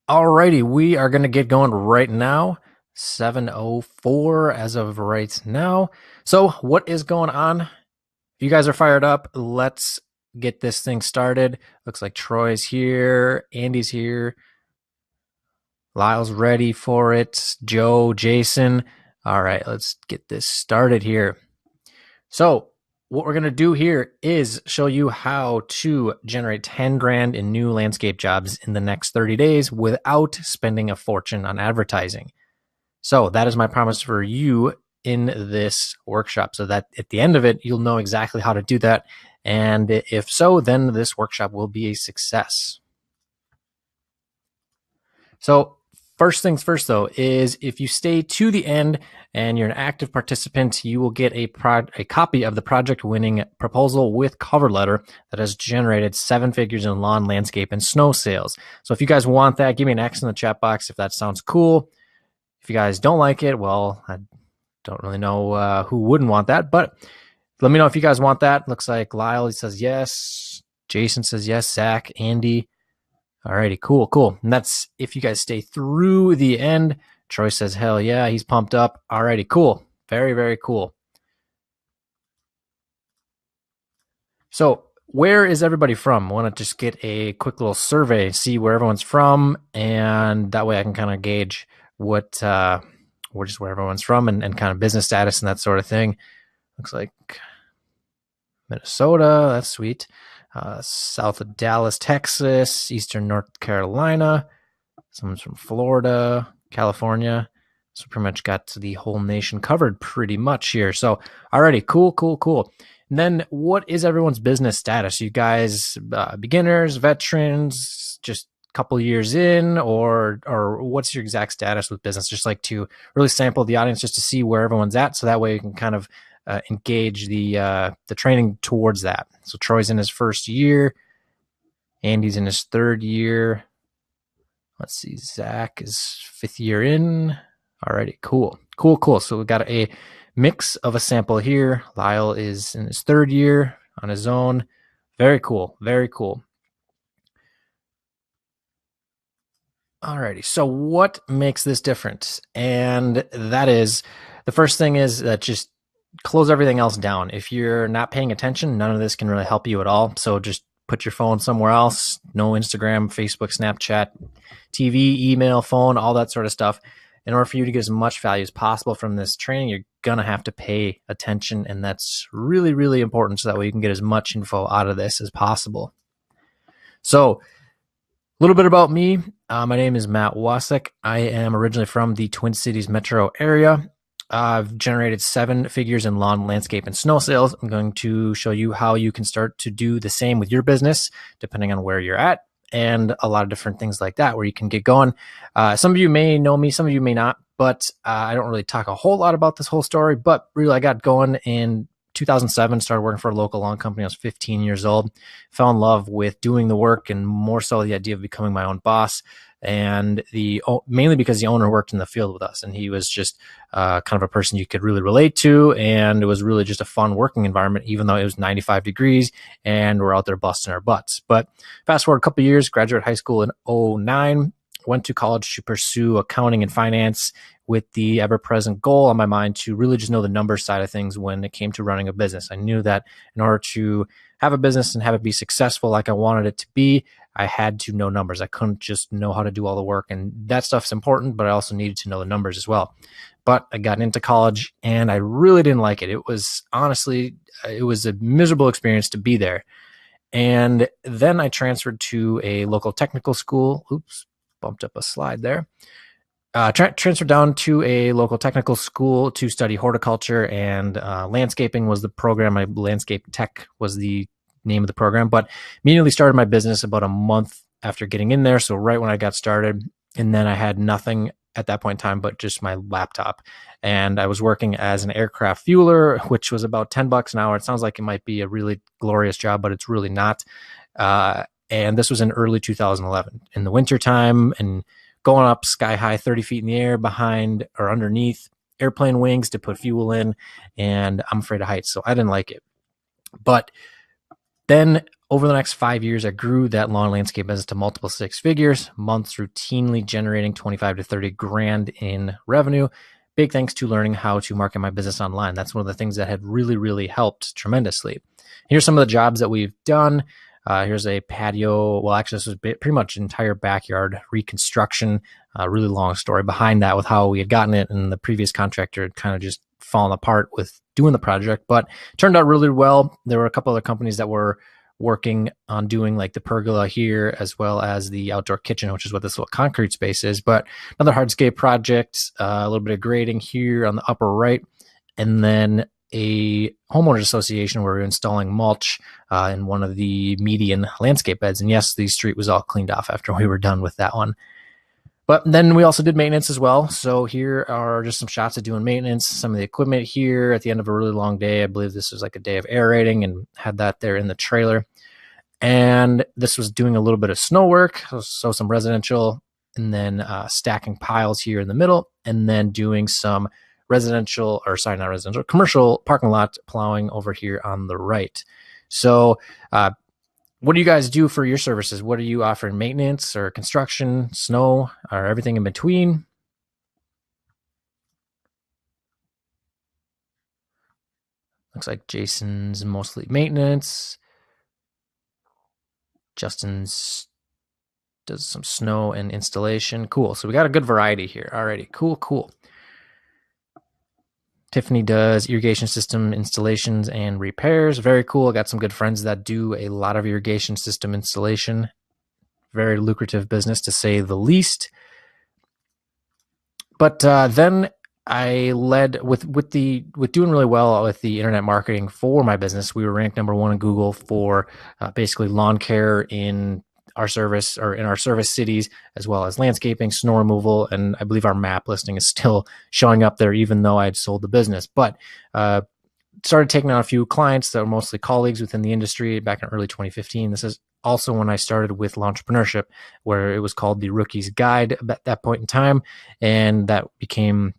Alrighty, we are going to get going right now. 7:04 as of right now. So, what is going on? If you guys are fired up, let's get this thing started. Looks like Troy's here, Andy's here, Lyle's ready for it, Joe, Jason. All right, let's get this started here. So, what we're going to do here is show you how to generate 10 grand in new landscape jobs in the next 30 days without spending a fortune on advertising. So that is my promise for you in this workshop, so that at the end of it, you'll know exactly how to do that. And if so, then this workshop will be a success. So first things first, though, is if you stay to the end and you're an active participant, you will get a copy of the project-winning proposal with cover letter that has generated 7 figures in lawn, landscape, and snow sales. So if you guys want that, give me an X in the chat box if that sounds cool. If you guys don't like it, well, I don't really know who wouldn't want that, but let me know if you guys want that. Looks like Lyle, he says yes. Jason says yes. Zach, Andy. Alrighty, cool. And that's if you guys stay through the end. Troy says, hell yeah, he's pumped up. Alrighty, cool. Very, very cool. So where is everybody from? I want to just get a quick little survey, see where everyone's from, and that way I can kind of gauge what just where everyone's from and kind of business status and that sort of thing. Looks like Minnesota, that's sweet. South of Dallas, Texas, Eastern North Carolina. Someone's from Florida, California. So pretty much got the whole nation covered pretty much here. So alrighty, cool. And then what is everyone's business status? You guys beginners, veterans, just a couple years in, or what's your exact status with business? Just like to really sample the audience just to see where everyone's at, so that way you can kind of engage the training towards that. So Troy's in his first year, Andy's in his third year. Let's see, Zach is 5th year in. Alrighty, cool. So we got a mix of a sample here. Lyle is in his 3rd year on his own. Very cool. Alrighty, so what makes this different? And that is, the first thing is that just close everything else down. If you're not paying attention, none of this can really help you at all. So just put your phone somewhere else. No Instagram, Facebook, Snapchat, TV, email, phone, all that sort of stuff. In order for you to get as much value as possible from this training, you're going to have to pay attention. And that's really, really important, so that way you can get as much info out of this as possible. So a little bit about me. My name is Matt Wacek. I am originally from the Twin Cities metro area. I've generated 7 figures in lawn, landscape, and snow sales. I'm going to show you how you can start to do the same with your business, depending on where you're at, and a lot of different things like that where you can get going. Some of you may know me, some of you may not, but I don't really talk a whole lot about this whole story. But really, I got going in 2007, started working for a local lawn company. I was 15 years old, fell in love with doing the work, and more so the idea of becoming my own boss. And mainly because the owner worked in the field with us, and he was just kind of a person you could really relate to, and it was really just a fun working environment, even though it was 95 degrees and we're out there busting our butts. But fast forward a couple of years, graduated high school in 2009, went to college to pursue accounting and finance, with the ever-present goal on my mind to really just know the numbers side of things when it came to running a business. I knew that in order to have a business and have it be successful like I wanted it to be, I had to know numbers. I couldn't just know how to do all the work, and that stuff's important, but I also needed to know the numbers as well. But I got into college and I really didn't like it. It was honestly, it was a miserable experience to be there. And then I transferred to a local technical school. Oops, bumped up a slide there. Transferred down to a local technical school to study horticulture, and landscaping was the program. My landscape tech was the name of the program, but immediately started my business about a month after getting in there. So right when I got started, and then I had nothing at that point in time but just my laptop, and I was working as an aircraft fueler, which was about $10 an hour. It sounds like it might be a really glorious job, but it's really not. And this was in early 2011 in the wintertime, and going up sky high, 30 feet in the air, behind or underneath airplane wings to put fuel in. And I'm afraid of heights, so I didn't like it. But then over the next 5 years, I grew that lawn landscape business to multiple six figures, months routinely generating 25 to 30 grand in revenue. Big thanks to learning how to market my business online. That's one of the things that had really, really helped tremendously. Here's some of the jobs that we've done. Here's a patio. Well, actually, this was pretty much entire backyard reconstruction. Really long story behind that with how we had gotten it, and the previous contractor had kind of just fallen apart with doing the project, but it turned out really well. There were a couple other companies that were working on doing like the pergola here, as well as the outdoor kitchen, which is what this little concrete space is. But another hardscape project, a little bit of grading here on the upper right, and then a homeowners association where we were installing mulch in one of the median landscape beds. And yes, the street was all cleaned off after we were done with that one. But then we also did maintenance as well. So here are just some shots of doing maintenance, some of the equipment here at the end of a really long day. I believe this was like a day of aerating, and had that there in the trailer. And this was doing a little bit of snow work, so some residential, and then stacking piles here in the middle, and then doing some commercial parking lot plowing over here on the right. So what do you guys do for your services? What are you offering? Maintenance or construction, snow, or everything in between? Looks like Jason's mostly maintenance. Justin's does some snow and installation. Cool. So we got a good variety here. Alrighty. Cool. Tiffany does irrigation system installations and repairs. Very cool. I got some good friends that do a lot of irrigation system installation. Very lucrative business, to say the least. But then I led with doing really well with the internet marketing for my business. We were ranked #1 in Google for basically lawn care in our service, or in our service cities, as well as landscaping, snow removal, and I believe our map listing is still showing up there, even though I'd sold the business. But started taking on a few clients that were mostly colleagues within the industry back in early 2015. This is also when I started with Launchpreneurship, where it was called the Rookie's Guide at that point in time, and that became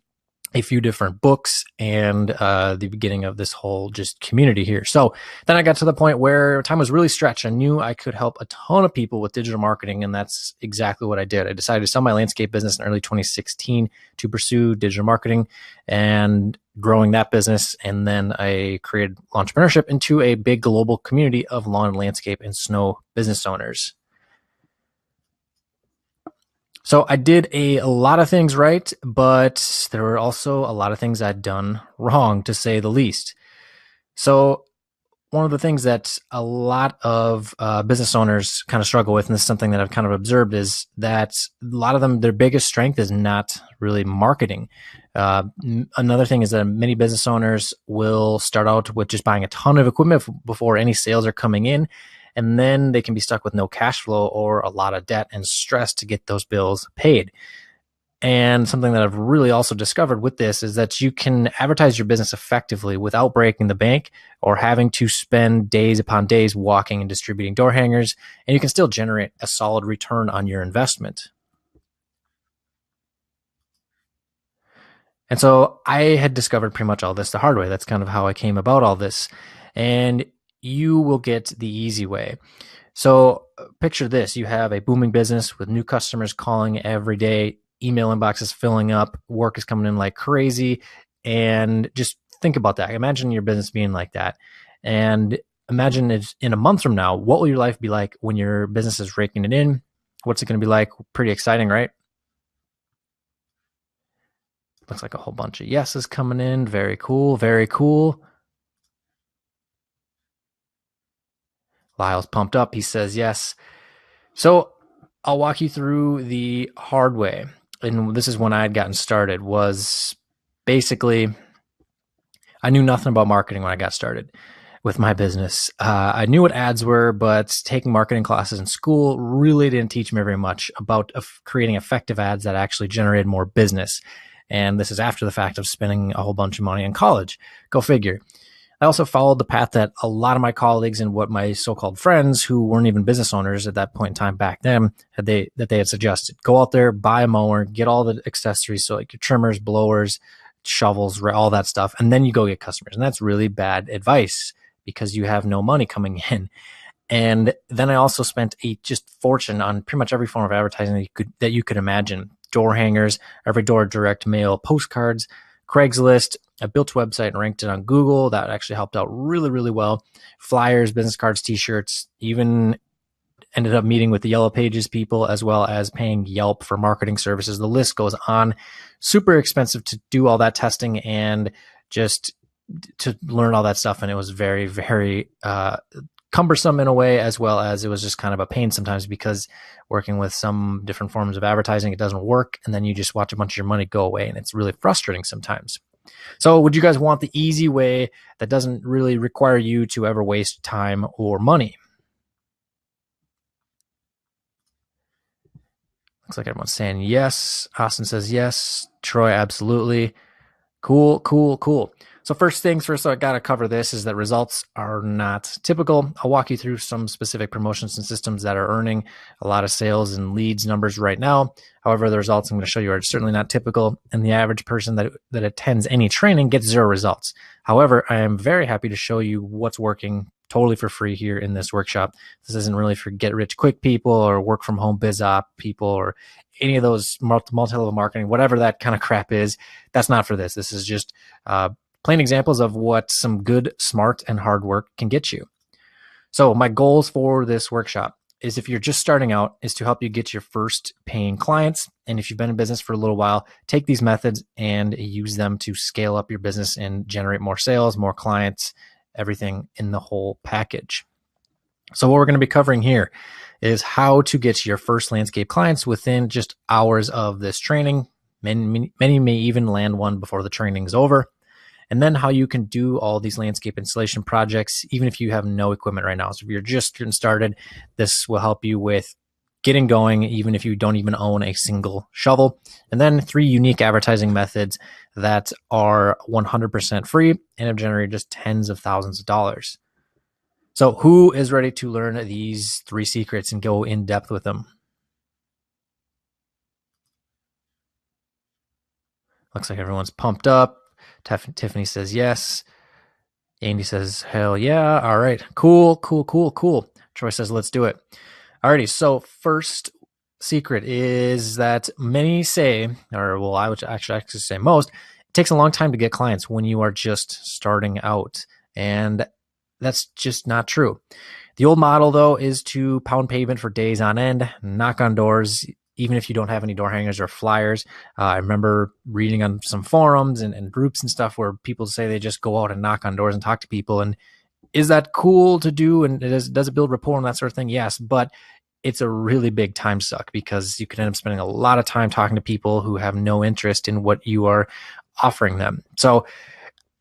a few different books and the beginning of this whole just community here. So then I got to the point where time was really stretched. I knew I could help a ton of people with digital marketing, and that's exactly what I did. I decided to sell my landscape business in early 2016 to pursue digital marketing and growing that business. And then I created Launchpreneurship into a big global community of lawn, landscape, and snow business owners. So I did a lot of things right, but there were also a lot of things I'd done wrong, to say the least. So one of the things that a lot of business owners kind of struggle with, and this is something that I've kind of observed, is that a lot of them, their biggest strength is not really marketing. Another thing is that many business owners will start out with just buying a ton of equipment before any sales are coming in. And then they can be stuck with no cash flow or a lot of debt and stress to get those bills paid. And something that I've really also discovered with this is that you can advertise your business effectively without breaking the bank or having to spend days upon days walking and distributing door hangers, and you can still generate a solid return on your investment. And so I had discovered pretty much all this the hard way. That's kind of how I came about all this. And you will get the easy way. So picture this. You have a booming business with new customers calling every day, email inboxes filling up, work is coming in like crazy. And just think about that. Imagine your business being like that. And imagine it's in a month from now, what will your life be like when your business is raking it in? What's it going to be like? Pretty exciting, right? Looks like a whole bunch of yeses coming in. Very cool. Very cool. Lyle's pumped up. He says yes. So I'll walk you through the hard way. And this is when I had gotten started, was basically I knew nothing about marketing when I got started with my business. I knew what ads were, but taking marketing classes in school really didn't teach me very much about creating effective ads that actually generated more business. And this is after the fact of spending a whole bunch of money in college. Go figure. I also followed the path that a lot of my colleagues and what my so-called friends, who weren't even business owners at that point in time back then, they had suggested. Go out there, buy a mower, get all the accessories, so like your trimmers, blowers, shovels, all that stuff, and then you go get customers. And that's really bad advice because you have no money coming in. And then I also spent a just fortune on pretty much every form of advertising that you could imagine. Door hangers, every door direct mail, postcards, Craigslist. I built a website and ranked it on Google. That actually helped out really, really well. Flyers, business cards, t-shirts, even ended up meeting with the Yellow Pages people, as well as paying Yelp for marketing services. The list goes on. Super expensive to do all that testing and just to learn all that stuff. And it was very, very cumbersome in a way, as well as it was just kind of a pain sometimes, because working with some different forms of advertising, it doesn't work. And then you just watch a bunch of your money go away, and it's really frustrating sometimes. So would you guys want the easy way that doesn't really require you to ever waste time or money? Looks like everyone's saying yes. Austin says yes. Troy, absolutely. Cool, cool, cool. So first things first, I got to cover this is that results are not typical. I'll walk you through some specific promotions and systems that are earning a lot of sales and leads numbers right now. However, the results I'm going to show you are certainly not typical, and the average person that attends any training gets zero results. However, I am very happy to show you what's working totally for free here in this workshop. This isn't really for get rich quick people or work from home biz op people or any of those multi-level marketing, whatever that kind of crap is. That's not for this. This is just plain examples of what some good, smart, and hard work can get you. So my goals for this workshop is, if you're just starting out, is to help you get your first paying clients. And if you've been in business for a little while, take these methods and use them to scale up your business and generate more sales, more clients, everything in the whole package. So what we're going to be covering here is how to get your first landscape clients within just hours of this training. Many may even land one before the training is over. And then how you can do all these landscape installation projects, even if you have no equipment right now. So if you're just getting started, this will help you with getting going, even if you don't even own a single shovel. And then 3 unique advertising methods that are 100% free and have generated just tens of thousands of dollars. So who is ready to learn these 3 secrets and go in depth with them? Looks like everyone's pumped up. Tiffany says yes. Andy says, hell yeah. All right. Cool, cool, cool, cool. Troy says, let's do it. Alrighty. So first secret is that many say, or well, I would actually say most, it takes a long time to get clients when you are just starting out. And that's just not true. The old model, though, is to pound pavement for days on end, knock on doors, even if you don't have any door hangers or flyers. I remember reading on some forums and groups and stuff where people say they just go out and knock on doors and talk to people. And is that cool to do? And does it build rapport and that sort of thing? Yes, but it's a really big time suck, because you can end up spending a lot of time talking to people who have no interest in what you are offering them. So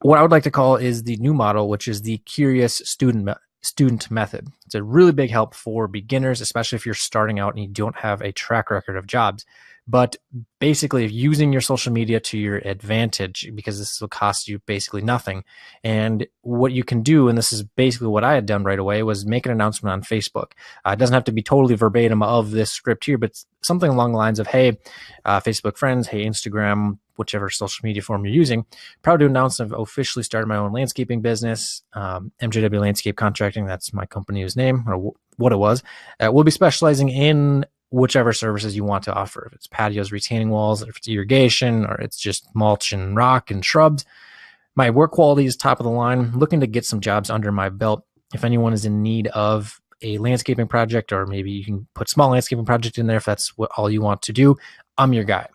what I would like to call is the new model, which is the curious student method. It's a really big help for beginners, especially if you're starting out and you don't have a track record of jobs. But basically, using your social media to your advantage, because this will cost you basically nothing. And what you can do, and this is basically what I had done right away, was make an announcement on Facebook. It doesn't have to be totally verbatim of this script here, but something along the lines of, hey, Facebook friends, hey, Instagram, whichever social media form you're using, proud to announce I've officially started my own landscaping business, MJW Landscape Contracting. That's my company's name, or what it was. We'll be specializing in whichever services you want to offer. If it's patios, retaining walls, if it's irrigation, or it's just mulch and rock and shrubs. My work quality is top of the line. Looking to get some jobs under my belt. If anyone is in need of a landscaping project, or maybe you can put small landscaping project in there if that's what all you want to do, I'm your guy.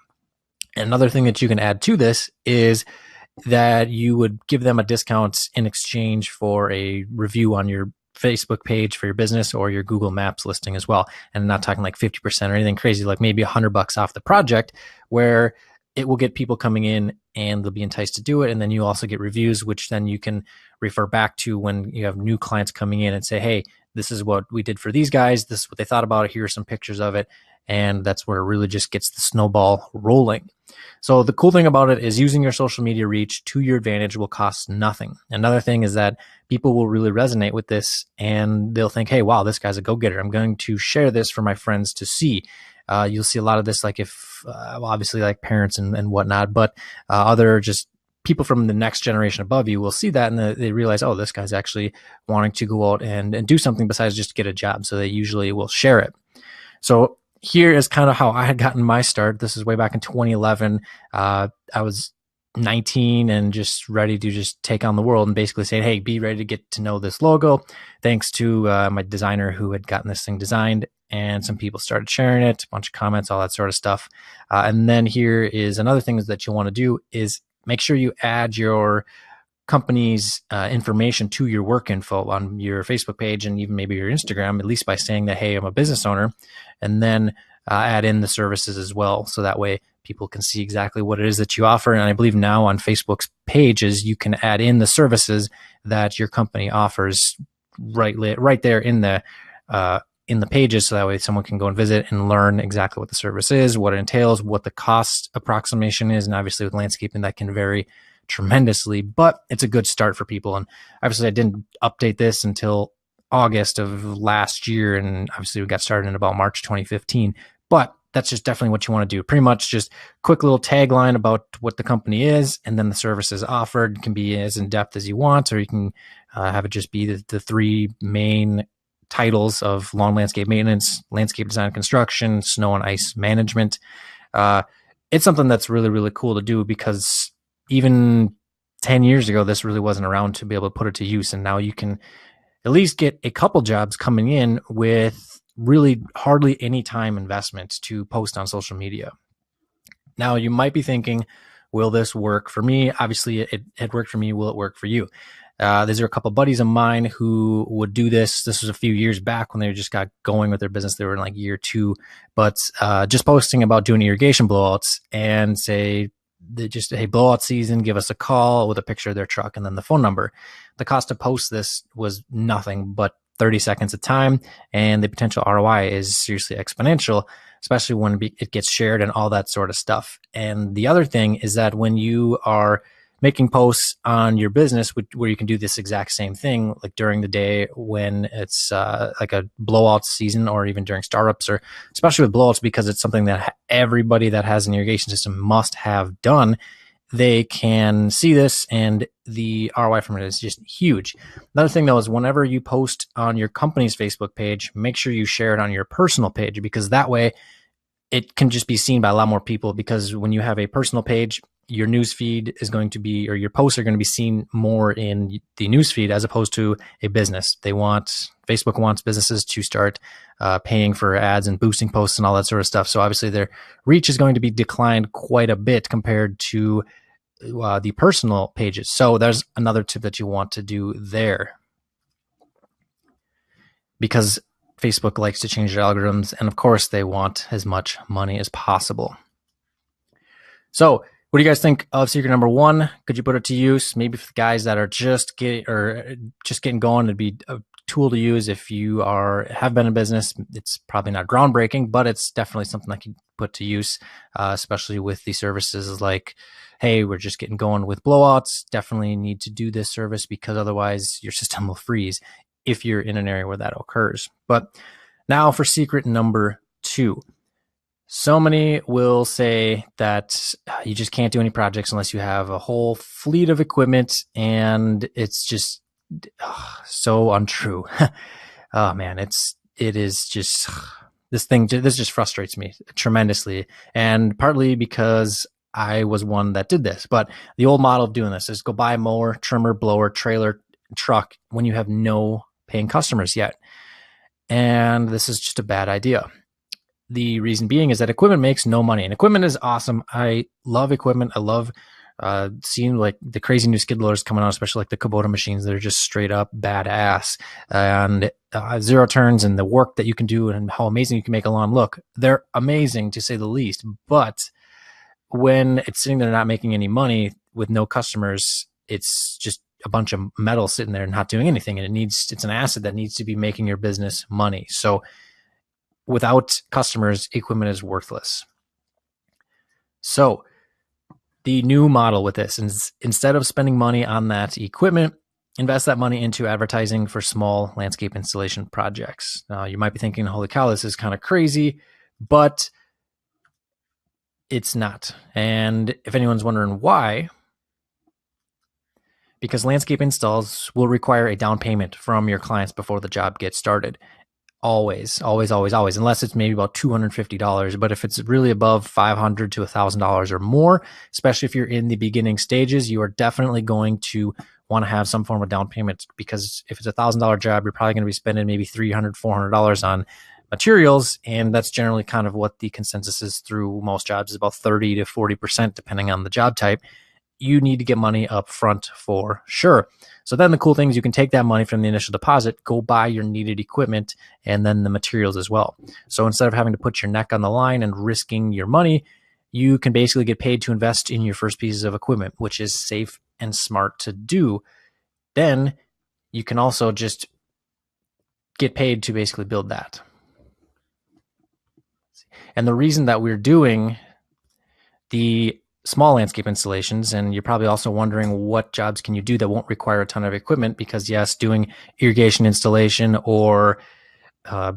And another thing that you can add to this is that you would give them a discount in exchange for a review on your Facebook page for your business or your Google Maps listing as well. And I'm not talking like 50% or anything crazy, like maybe $100 off the project, where it will get people coming in and they'll be enticed to do it. And then you also get reviews, which then you can refer back to when you have new clients coming in and say, hey, this is what we did for these guys. This is what they thought about it. Here are some pictures of it. And that's where it really just gets the snowball rolling. So the cool thing about it is using your social media reach to your advantage will cost nothing. Another thing is that people will really resonate with this, and they'll think, hey, wow, this guy's a go-getter. I'm going to share this for my friends to see. You'll see a lot of this, like if obviously like parents and whatnot, but other just people from the next generation above you will see that, and they realize, oh, this guy's actually wanting to go out and do something besides just get a job. So they usually will share it. So here is kind of how I had gotten my start. This is way back in 2011. I was 19 and just ready to just take on the world, and basically saying, hey, be ready to get to know this logo. Thanks to my designer who had gotten this thing designed, and some people started sharing it, a bunch of comments, all that sort of stuff. And then here is another thing that you'll want to do is make sure you add your company's information to your work info on your Facebook page and even maybe your Instagram, at least by saying that, hey, I'm a business owner, and then add in the services as well. So that way people can see exactly what it is that you offer. And I believe now on Facebook's pages, you can add in the services that your company offers right there in the pages. So that way someone can go and visit and learn exactly what the service is, what it entails, what the cost approximation is. And obviously with landscaping, that can vary tremendously, but it's a good start for people. And obviously I didn't update this until August of last year, and obviously we got started in about March 2015, but that's just definitely what you want to do. Pretty much just quick little tagline about what the company is, and then the services offered can be as in depth as you want, or you can have it just be the three main titles of lawn landscape maintenance, landscape design and construction, snow and ice management. It's something that's really, really cool to do, because even 10 years ago, this really wasn't around to be able to put it to use. And now you can at least get a couple jobs coming in with really hardly any time investment to post on social media. Now you might be thinking, will this work for me? Obviously it worked for me. Will it work for you? These are a couple buddies of mine who would do this. This was a few years back when they just got going with their business. They were in like year 2, but just posting about doing irrigation blowouts and say, hey, blowout season, give us a call with a picture of their truck and then the phone number. The cost to post this was nothing but 30 seconds of time, and the potential ROI is seriously exponential, especially when it gets shared and all that sort of stuff. And the other thing is that when you are making posts on your business where you can do this exact same thing, like during the day when it's like a blowout season, or even during startups, or especially with blowouts, because it's something that everybody that has an irrigation system must have done, they can see this, and the ROI from it is just huge. Another thing though is whenever you post on your company's Facebook page, make sure you share it on your personal page, because that way it can just be seen by a lot more people. Because when you have a personal page, your news feed is going to be, or your posts are going to be seen more in the news feed as opposed to a business. Facebook wants businesses to start paying for ads and boosting posts and all that sort of stuff. So obviously their reach is going to be declined quite a bit compared to the personal pages. So there's another tip that you want to do there, because Facebook likes to change their algorithms, and of course they want as much money as possible. So what do you guys think of secret number 1? Could you put it to use? Maybe for the guys that are just getting going, it'd be a tool to use. If you have been in business, it's probably not groundbreaking, but it's definitely something that can put to use, especially with the services like, hey, we're just getting going with blowouts. Definitely need to do this service, because otherwise your system will freeze if you're in an area where that occurs. But now for secret number 2. So many will say that you just can't do any projects unless you have a whole fleet of equipment, and it's just so untrue. Oh man, this just frustrates me tremendously, and partly because I was one that did this. But the old model of doing this is go buy a mower, trimmer, blower, trailer, truck when you have no paying customers yet. And this is just a bad idea. The reason being is that equipment makes no money, and equipment is awesome. I love equipment. I love seeing like the crazy new skid loaders coming out, especially like the Kubota machines that are just straight up badass, and zero turns, and the work that you can do and how amazing you can make a lawn look. They're amazing to say the least. But when it's sitting there not making any money with no customers, it's just a bunch of metal sitting there not doing anything, and it's an asset that needs to be making your business money. So without customers, equipment is worthless. So the new model with this is, instead of spending money on that equipment, invest that money into advertising for small landscape installation projects. Now you might be thinking, holy cow, this is kind of crazy, but it's not. And if anyone's wondering why, because landscape installs will require a down payment from your clients before the job gets started. Always, always, always, always, unless it's maybe about $250. But if it's really above $500 to $1,000 or more, especially if you're in the beginning stages, you are definitely going to want to have some form of down payment, because if it's $1,000 job, you're probably going to be spending maybe $300, $400 on materials. And that's generally kind of what the consensus is through most jobs, is about 30 to 40%, depending on the job type. You need to get money up front for sure. So then the cool thing is you can take that money from the initial deposit, go buy your needed equipment, and then the materials as well. So instead of having to put your neck on the line and risking your money, you can basically get paid to invest in your first pieces of equipment, which is safe and smart to do. Then you can also just get paid to basically build that. And the reason that we're doing the small landscape installations, and you're probably also wondering what jobs can you do that won't require a ton of equipment, because yes, doing irrigation installation or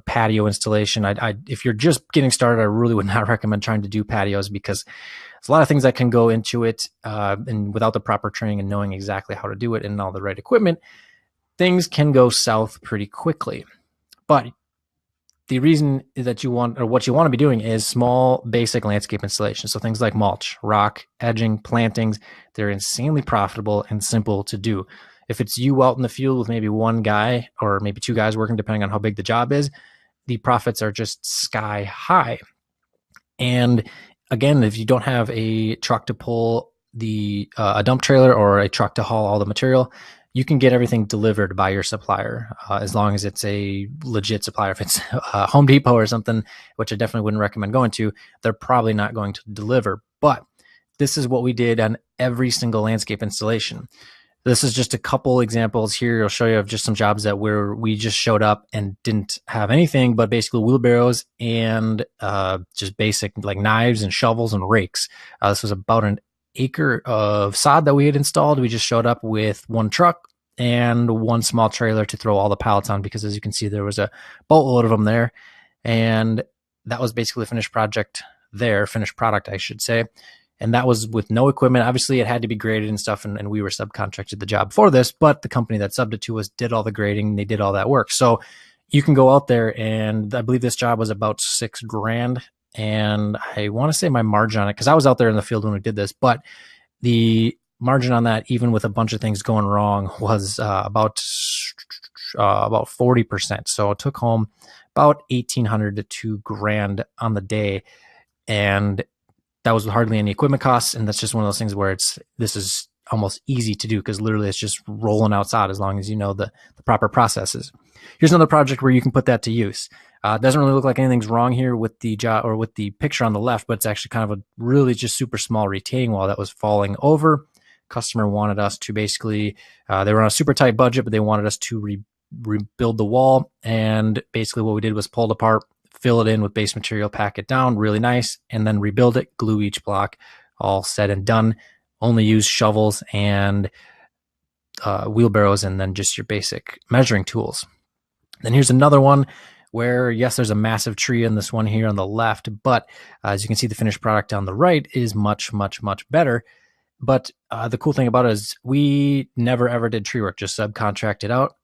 patio installation, if you're just getting started, I really would not recommend trying to do patios, because there's a lot of things that can go into it, and without the proper training and knowing exactly how to do it and all the right equipment, things can go south pretty quickly. But the reason that you want, or what you want to be doing, is small basic landscape installation. So things like mulch, rock, edging, plantings, they're insanely profitable and simple to do. If it's you out in the field with maybe one guy or maybe two guys working, depending on how big the job is, the profits are just sky high. And again, if you don't have a truck to pull a dump trailer or a truck to haul all the material, you can get everything delivered by your supplier, as long as it's a legit supplier. If it's Home Depot or something, which I definitely wouldn't recommend going to, they're probably not going to deliver. But this is what we did on every single landscape installation. This is just a couple examples here. I'll show you of just some jobs that we just showed up and didn't have anything but basically wheelbarrows and just basic like knives and shovels and rakes. This was about an acre of sod that we had installed. We just showed up with one truck and one small trailer to throw all the pallets on, because as you can see, there was a boatload of them there. And that was basically a finished product, I should say. And that was with no equipment. Obviously, it had to be graded and stuff, and we were subcontracted the job for this, but the company that subbed it to us did all the grading. They did all that work. So you can go out there, and I believe this job was about $6,000. And I want to say my margin on it, because I was out there in the field when we did this, but the margin on that, even with a bunch of things going wrong, was about 40%. So I took home about $1,800 to $2,000 on the day, and that was hardly any equipment costs. And that's just one of those things where this is almost easy to do, because literally it's just rolling outside as long as you know the proper processes. Here's another project where you can put that to use. It doesn't really look like anything's wrong here with the job or with the picture on the left, but it's actually kind of a really just super small retaining wall that was falling over. Customer wanted us to basically, they were on a super tight budget, but they wanted us to rebuild the wall. And basically what we did was pull it apart, fill it in with base material, pack it down really nice, and then rebuild it, glue each block, all said and done. Only use shovels and wheelbarrows, and then just your basic measuring tools. Then here's another one where, yes, there's a massive tree in this one here on the left, but as you can see, the finished product on the right is much, much, much better. But the cool thing about it is we never, ever did tree work, just subcontracted out.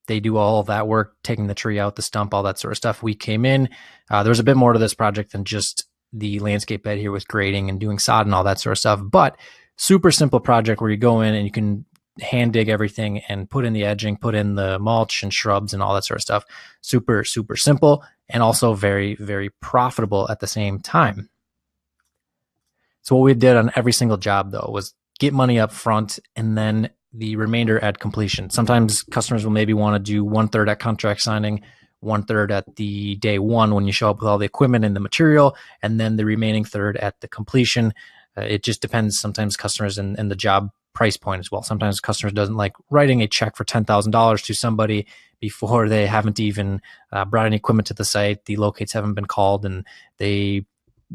They do all of that work, taking the tree out, the stump, all that sort of stuff. We came in. There was a bit more to this project than just the landscape bed here with grading and doing sod and all that sort of stuff. But super simple project where you go in and you can hand dig everything and put in the edging, put in the mulch and shrubs and all that sort of stuff. Super, super simple, and also very, very profitable at the same time. So what we did on every single job, though, was get money up front and then the remainder at completion. Sometimes customers will maybe want to do 1/3 at contract signing, 1/3 at the day one when you show up with all the equipment and the material, and then the remaining third at the completion. It just depends. Sometimes customers and the job price point as well. Sometimes customers doesn't like writing a check for $10,000 to somebody before they haven't even brought any equipment to the site. The locates haven't been called, and they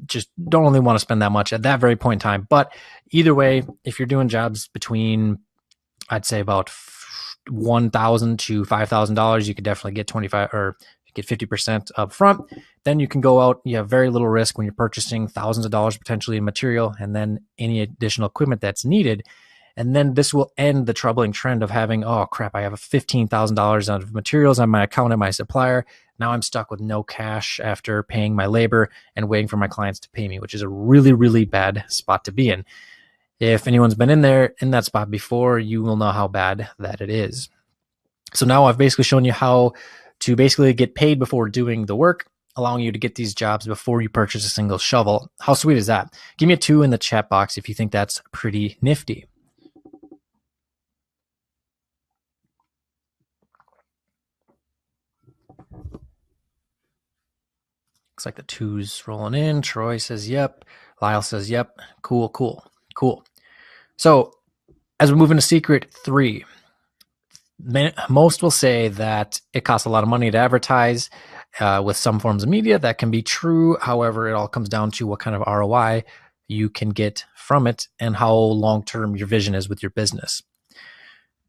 just don't really want to spend that much at that very point in time. But either way, if you're doing jobs between, I'd say about $1,000 to $5,000, you could definitely get 25 or get 50% up front. Then you can go out. You have very little risk when you're purchasing thousands of dollars potentially in material, and then any additional equipment that's needed. And then this will end the troubling trend of having, oh crap, I have $15,000 of materials on my account at my supplier. Now I'm stuck with no cash after paying my labor and waiting for my clients to pay me, which is a really, really bad spot to be in. If anyone's been in that spot before, you will know how bad that it is. So now I've basically shown you how to basically get paid before doing the work, allowing you to get these jobs before you purchase a single shovel. How sweet is that? Give me a 2 in the chat box if you think that's pretty nifty. Looks like the 2's rolling in. Troy says, yep. Lyle says, yep. Cool. So as we move into secret 3, most will say that it costs a lot of money to advertise with some forms of media. That can be true. However, it all comes down to what kind of ROI you can get from it and how long-term your vision is with your business.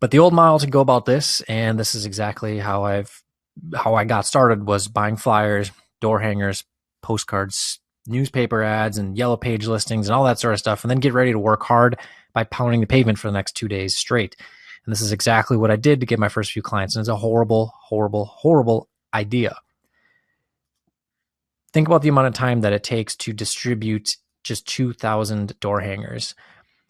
But the old model to go about this, and this is exactly how I got started, was buying flyers, door hangers, postcards, newspaper ads, and yellow page listings and all that sort of stuff, and then get ready to work hard by pounding the pavement for the next 2 days straight. And this is exactly what I did to get my first few clients. And it's a horrible, horrible, horrible idea. Think about the amount of time that it takes to distribute just 2,000 door hangers.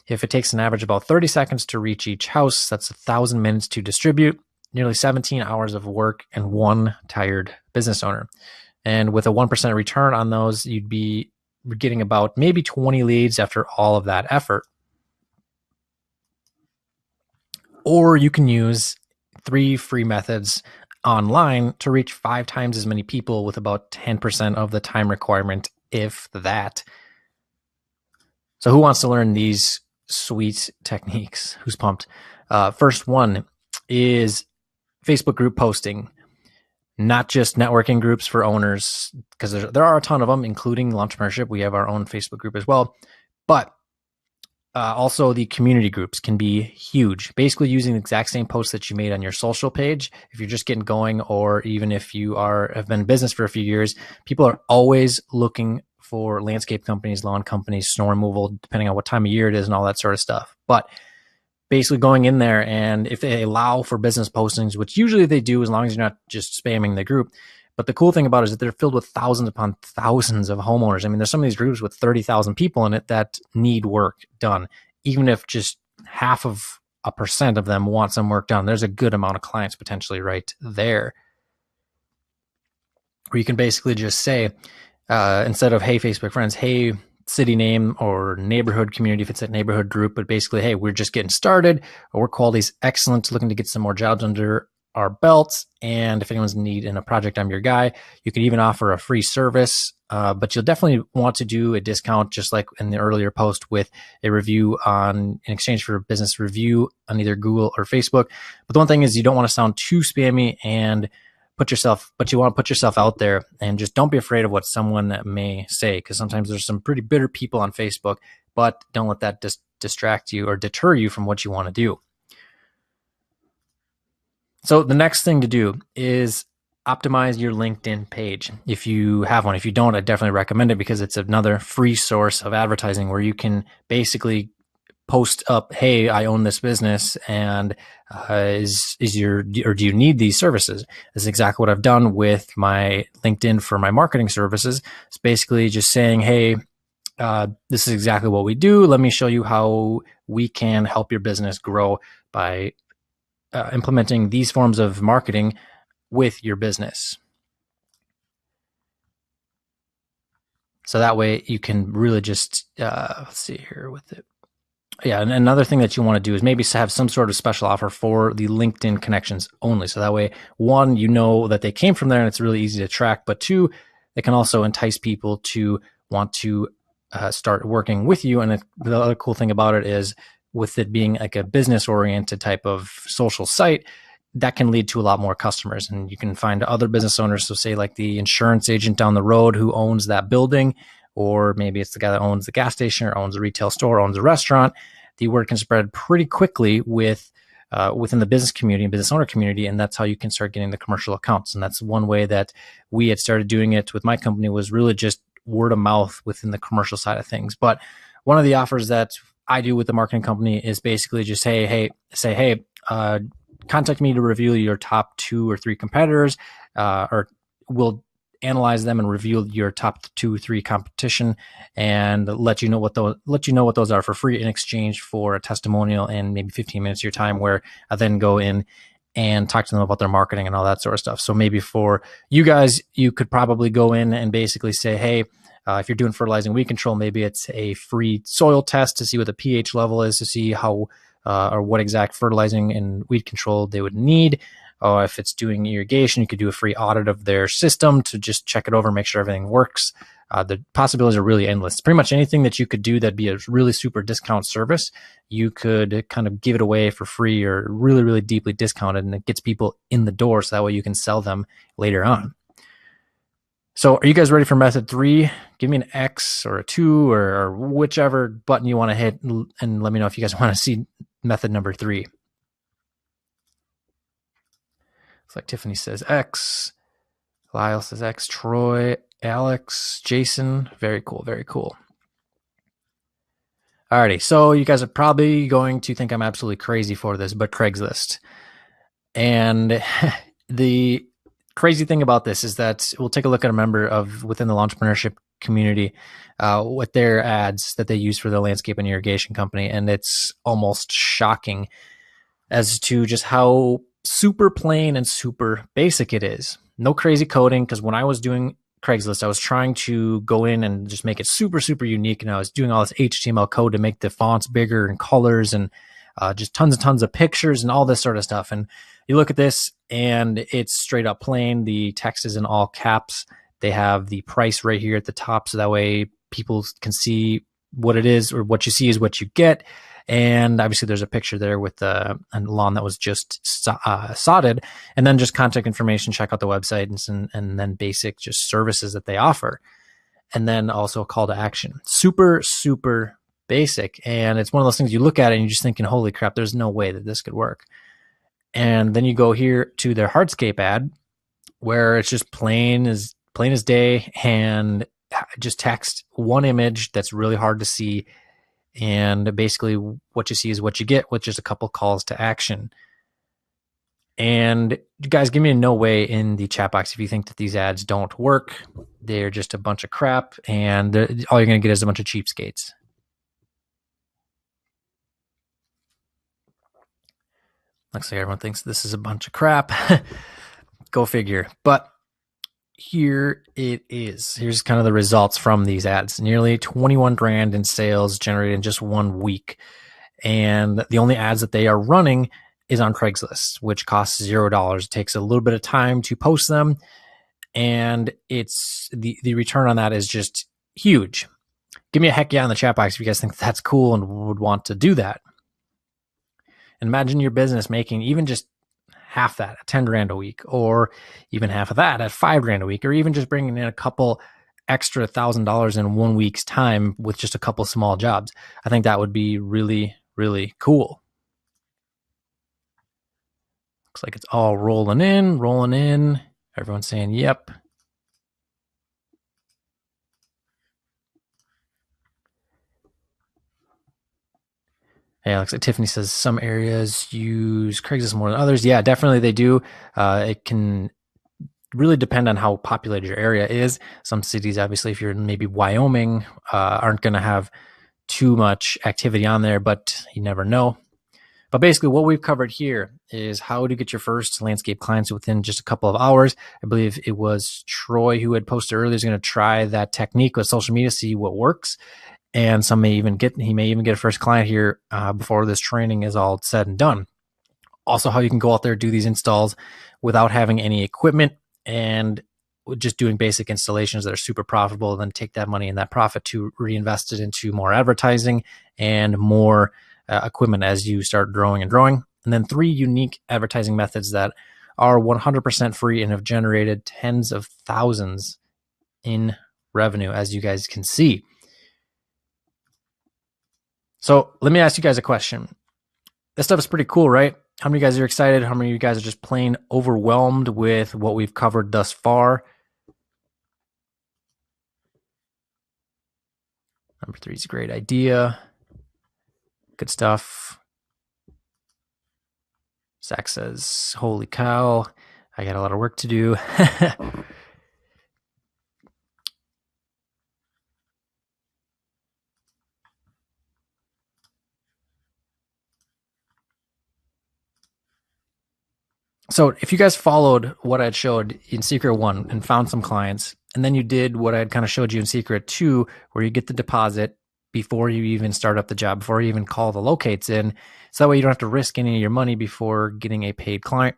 If it takes an average about 30 seconds to reach each house, that's 1,000 minutes to distribute, nearly 17 hours of work and one tired business owner. And with a 1% return on those, you'd be getting about maybe 20 leads after all of that effort. Or you can use 3 free methods online to reach 5 times as many people with about 10% of the time requirement, if that. So who wants to learn these sweet techniques? Who's pumped? First one is Facebook group posting, not just networking groups for owners, because there are a ton of them, including Entrepreneurship. We have our own Facebook group as well. But also the community groups can be huge. Basically using the exact same posts that you made on your social page. If you're just getting going, or even if you have been in business for a few years, people are always looking for landscape companies, lawn companies, snow removal, depending on what time of year it is and all that sort of stuff. But basically going in there, and if they allow for business postings, which usually they do as long as you're not just spamming the group. But the cool thing about it is that they're filled with thousands upon thousands of homeowners. I mean, there's some of these groups with 30,000 people in it that need work done. Even if just 0.5% of them want some work done, there's a good amount of clients potentially right there. Where you can basically just say, instead of, hey, Facebook friends, hey, city name or neighborhood community, if it's a neighborhood group, but basically, hey, we're just getting started, or our quality's excellent, looking to get some more jobs under our belts, and if anyone's in need in a project, I'm your guy. You can even offer a free service, but you'll definitely want to do a discount, just like in the earlier post, with a review in exchange for a business review on either Google or Facebook. But the one thing is, you don't want to sound too spammy and you want to put yourself out there, and just don't be afraid of what someone may say, because sometimes there's some pretty bitter people on Facebook, but don't let that distract you or deter you from what you want to do. So the next thing to do is optimize your LinkedIn page. If you have one, if you don't, I definitely recommend it, because it's another free source of advertising where you can basically post up, hey, I own this business, and do you need these services? This is exactly what I've done with my LinkedIn for my marketing services. It's basically just saying, hey, this is exactly what we do. Let me show you how we can help your business grow by implementing these forms of marketing with your business. So that way you can really just, let's see here with it. Yeah, and another thing that you want to do is maybe have some sort of special offer for the LinkedIn connections only. So that way, 1, you know that they came from there and it's really easy to track, but 2, it can also entice people to want to start working with you. And the other cool thing about it is, with it being like a business-oriented type of social site, that can lead to a lot more customers. And you can find other business owners, so say like the insurance agent down the road who owns that building, or maybe it's the guy that owns the gas station, or owns a retail store, owns a restaurant. The word can spread pretty quickly within the business community and business owner community, and that's how you can start getting the commercial accounts. And that's one way that we had started doing it with my company, was really just word of mouth within the commercial side of things. But one of the offers that I do with the marketing company is basically just say, hey, contact me to review your top 2 or 3 competitors, or we'll analyze them and review your top 2 or 3 competition and let you know what those are for free in exchange for a testimonial and maybe 15 minutes of your time, where I then go in and talk to them about their marketing and all that sort of stuff. So maybe for you guys, you could probably go in and basically say, hey, if you're doing fertilizing weed control, maybe it's a free soil test to see what the pH level is, to see how or what exact fertilizing and weed control they would need. Or if it's doing irrigation, you could do a free audit of their system to just check it over, make sure everything works. The possibilities are really endless. Pretty much anything that you could do that'd be a really super discount service, you could kind of give it away for free or really, really deeply discounted, and it gets people in the door so that way you can sell them later on. So are you guys ready for method 3? Give me an X or a 2 or whichever button you want to hit, and let me know if you guys want to see method number 3. Looks like Tiffany says X. Lyle says X. Troy, Alex, Jason. Very cool. Very cool. Alrighty. So you guys are probably going to think I'm absolutely crazy for this, but Craigslist. And the crazy thing about this is that we'll take a look at a member of within the entrepreneurship community, what their ads that they use for their landscape and irrigation company. And it's almost shocking as to just how super plain and super basic it is. No crazy coding, because when I was doing Craigslist, I was trying to go in and just make it super, super unique. And I was doing all this HTML code to make the fonts bigger and colors and just tons and tons of pictures and all this sort of stuff. And you look at this and it's straight up plain. The text is in all caps. They have the price right here at the top, so that way people can see what it is, or what you see is what you get. And obviously there's a picture there with a lawn that was just sodded, and then just contact information, check out the website, and then basic just services that they offer. And then also a call to action. Super, super basic. And it's one of those things you look at it and you're just thinking, holy crap, there's no way that this could work. And then you go here to their hardscape ad, where it's just plain as day, and just text, one image that's really hard to see. And basically what you see is what you get, with just a couple calls to action. And you guys, give me a no way in the chat box if you think that these ads don't work. They're just a bunch of crap, and all you're going to get is a bunch of cheapskates. Looks like everyone thinks this is a bunch of crap. Go figure. But here it is. Here's kind of the results from these ads. Nearly 21 grand in sales generated in just 1 week. And the only ads that they are running is on Craigslist, which costs $0. It takes a little bit of time to post them, and it's the return on that is just huge. Give me a heck yeah in the chat box if you guys think that's cool and would want to do that. And imagine your business making even just half that at 10 grand a week, or even half of that at 5 grand a week, or even just bringing in a couple extra $1,000 in 1 week's time with just a couple small jobs. I think that would be really, really cool. Looks like it's all rolling in. Everyone's saying, yep. Yeah, looks like Tiffany says some areas use Craigslist more than others. Yeah, definitely they do. It can really depend on how populated your area is. Some cities, obviously, if you're in maybe Wyoming, aren't going to have too much activity on there, but you never know. But basically what we've covered here is how to get your first landscape clients within just a couple of hours. I believe it was Troy who had posted earlier is going to try that technique with social media, see what works. And he may even get a first client here before this training is all said and done. Also, how you can go out there, do these installs without having any equipment, and just doing basic installations that are super profitable, and then take that money and that profit to reinvest it into more advertising and more equipment as you start growing and growing. And then 3 unique advertising methods that are 100% free and have generated tens of thousands in revenue, as you guys can see. So let me ask you guys a question. This stuff is pretty cool, right? How many of you guys are excited? How many of you guys are just plain overwhelmed with what we've covered thus far? Number 3 is a great idea. Good stuff. Zach says, holy cow, I got a lot of work to do. So if you guys followed what I'd showed in Secret 1 and found some clients, and then you did what I'd kind of showed you in Secret 2, where you get the deposit before you even start up the job, before you even call the locates in, so that way you don't have to risk any of your money before getting a paid client.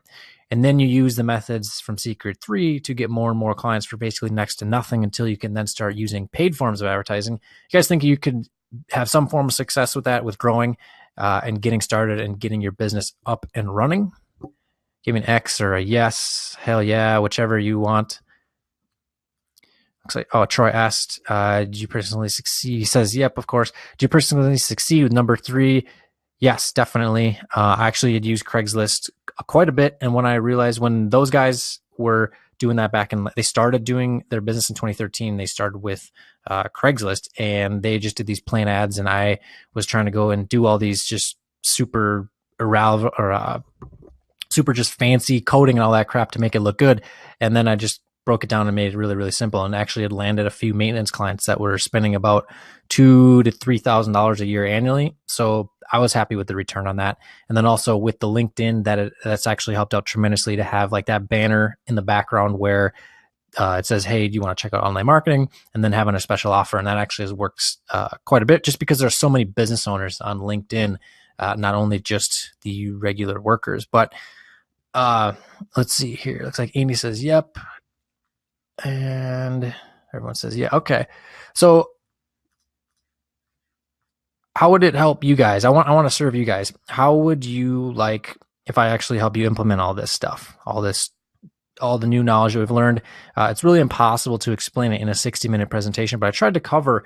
And then you use the methods from Secret 3 to get more and more clients for basically next to nothing until you can then start using paid forms of advertising. You guys think you could have some form of success with that, with growing and getting started and getting your business up and running? Give me an X or a yes, hell yeah, whichever you want. Looks like, oh, Troy asked, did you personally succeed? He says, yep, of course. Did you personally succeed with number 3? Yes, definitely. I actually had used Craigslist quite a bit. And when I realized when those guys were doing that they started doing their business in 2013, they started with Craigslist, and they just did these plain ads. And I was trying to go and do all these just super super just fancy coding and all that crap to make it look good. And then I just broke it down and made it really, really simple, and actually had landed a few maintenance clients that were spending about $2,000 to $3,000 a year annually. So I was happy with the return on that. And then also with the LinkedIn, that's actually helped out tremendously to have like that banner in the background where it says, hey, do you want to check out online marketing? And then having a special offer. And that actually works quite a bit, just because there's so many business owners on LinkedIn, not only just the regular workers. But let's see here. Looks like Amy says, yep. And everyone says, yeah, okay. So how would it help you guys? I want to serve you guys. How would you like if I actually help you implement all this stuff, all the new knowledge that we've learned? It's really impossible to explain it in a 60-minute presentation, but I tried to cover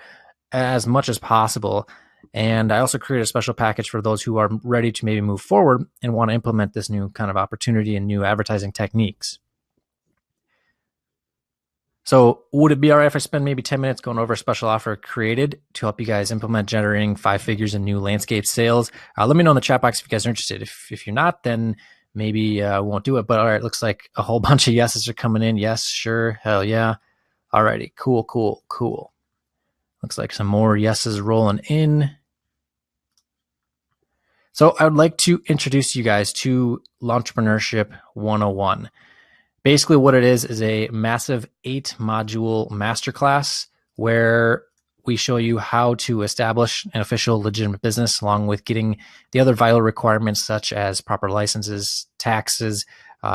as much as possible. And I also created a special package for those who are ready to maybe move forward and want to implement this new kind of opportunity and new advertising techniques. So would it be all right if I spend maybe 10 minutes going over a special offer created to help you guys implement generating 5 figures in new landscape sales? Let me know in the chat box if you guys are interested. If you're not, then maybe we won't do it. But all right, looks like a whole bunch of yeses are coming in. Yes, sure, hell yeah. All righty, cool. Looks like some more yeses rolling in. So I would like to introduce you guys to Launchpreneurship 101. Basically what it is a massive 8-module masterclass where we show you how to establish an official legitimate business, along with getting the other vital requirements such as proper licenses, taxes,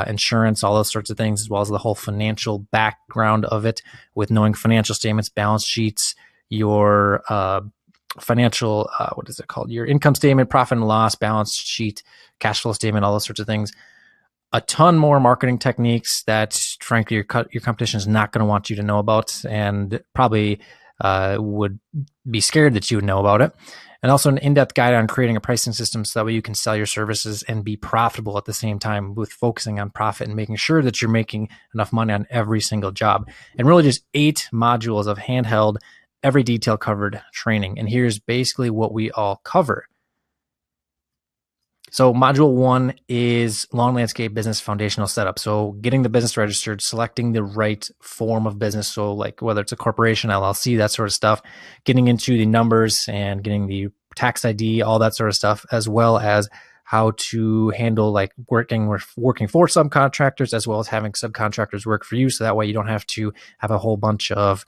insurance, all those sorts of things, as well as the whole financial background of it, with knowing financial statements, balance sheets, your financial, what is it called? Your income statement, profit and loss, balance sheet, cash flow statement, all those sorts of things. A ton more marketing techniques that, frankly, your competition is not going to want you to know about, and probably would be scared that you would know about it. And also an in-depth guide on creating a pricing system so that way you can sell your services and be profitable at the same time, with focusing on profit and making sure that you're making enough money on every single job. And really just 8 modules of handheld, every detail covered training. And here's basically what we all cover. So module 1 is lawn landscape business foundational setup. So getting the business registered, selecting the right form of business. So like whether it's a corporation, LLC, that sort of stuff, getting into the numbers and getting the tax ID, all that sort of stuff, as well as how to handle like working for subcontractors, as well as having subcontractors work for you. So that way you don't have to have a whole bunch of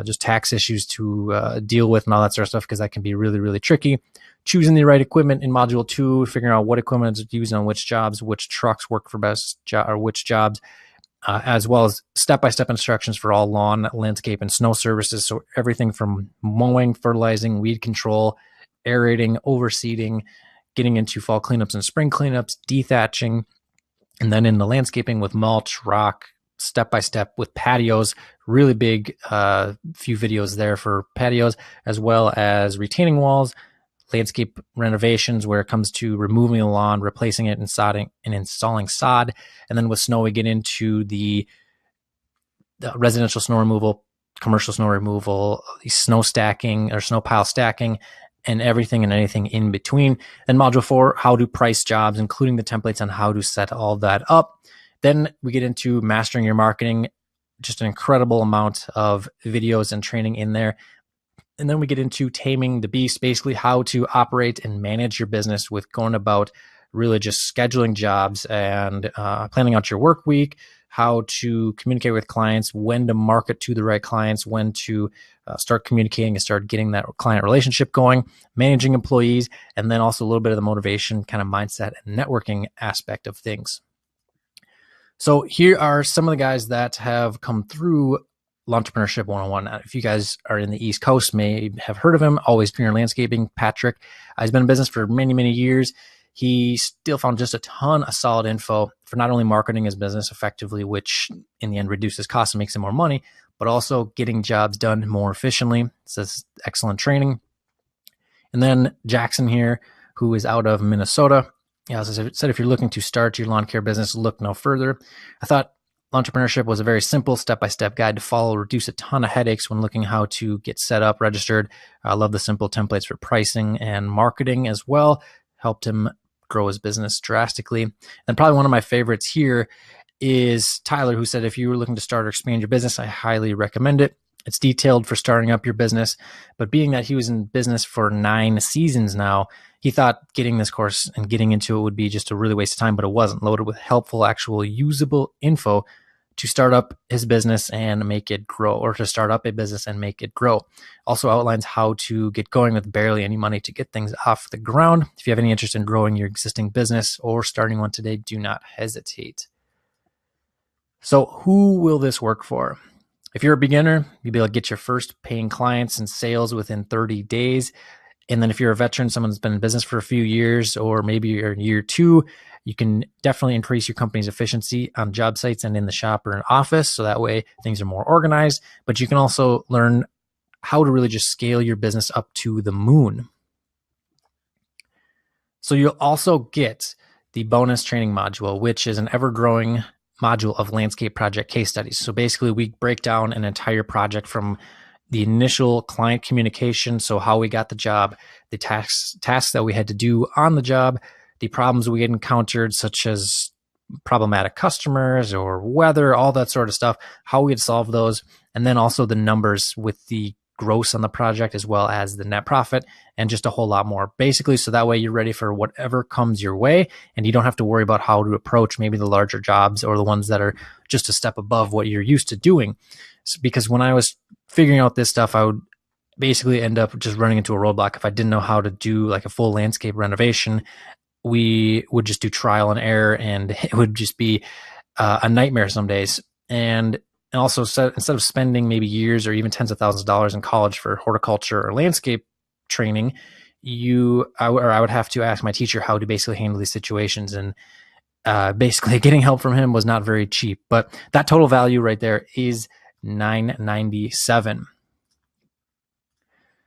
just tax issues to deal with and all that sort of stuff, because that can be really, really tricky. Choosing the right equipment in module 2, figuring out what equipment is used on which jobs, which trucks work for best or which jobs, as well as step-by-step instructions for all lawn, landscape, and snow services. So everything from mowing, fertilizing, weed control, aerating, overseeding, getting into fall cleanups and spring cleanups, dethatching, and then in the landscaping with mulch, rock, step-by-step with patios, really big few videos there for patios, as well as retaining walls, landscape renovations where it comes to removing the lawn, replacing it, and sodding and installing sod. And then with snow, we get into the residential snow removal, commercial snow removal, the snow stacking or snow pile stacking, and everything and anything in between. Then module 4, how to price jobs, including the templates on how to set all that up. Then we get into mastering your marketing, just an incredible amount of videos and training in there. And then we get into taming the beast, basically how to operate and manage your business with going about really just scheduling jobs and planning out your work week, how to communicate with clients, when to market to the right clients, when to start communicating and start getting that client relationship going, managing employees, and then also a little bit of the motivation kind of mindset and networking aspect of things. So here are some of the guys that have come through Entrepreneurship 101. If you guys are in the East Coast, may have heard of him. Always Greener Landscaping, Patrick. He's been in business for many, many years. He still found just a ton of solid info for not only marketing his business effectively, which in the end reduces costs and makes him more money, but also getting jobs done more efficiently. So this is excellent training. And then Jackson here, who is out of Minnesota. As I said, if you're looking to start your lawn care business, look no further. I thought Entrepreneurship was a very simple step-by-step guide to follow, reduce a ton of headaches when looking how to get set up, registered. I love the simple templates for pricing and marketing as well. Helped him grow his business drastically. And probably one of my favorites here is Tyler, who said, if you were looking to start or expand your business, I highly recommend it. It's detailed for starting up your business, but being that he was in business for 9 seasons now, he thought getting this course and getting into it would be just a really waste of time, but it wasn't. Loaded with helpful, actual usable info to start up his business and make it grow, or to start up a business and make it grow. Also outlines how to get going with barely any money to get things off the ground. If you have any interest in growing your existing business or starting one today, do not hesitate. So who will this work for? If you're a beginner, you'll be able to get your first paying clients and sales within 30 days. And then if you're a veteran, someone that's been in business for a few years, or maybe you're in year 2, you can definitely increase your company's efficiency on job sites and in the shop or an office. So that way things are more organized, but you can also learn how to really just scale your business up to the moon. So you'll also get the bonus training module, which is an ever-growing module of landscape project case studies. So basically we break down an entire project from the initial client communication, so how we got the job, the tasks that we had to do on the job, the problems we had encountered, such as problematic customers or weather, all that sort of stuff, how we'd solve those, and then also the numbers with the gross on the project as well as the net profit, and just a whole lot more. Basically, so that way you're ready for whatever comes your way and you don't have to worry about how to approach maybe the larger jobs or the ones that are just a step above what you're used to doing. Because when I was figuring out this stuff, I would basically end up just running into a roadblock. If I didn't know how to do like a full landscape renovation, we would just do trial and error, and it would just be a nightmare some days. And also, instead of spending maybe years or even tens of thousands of dollars in college for horticulture or landscape training, I would have to ask my teacher how to basically handle these situations. And basically getting help from him was not very cheap. But that total value right there is $997.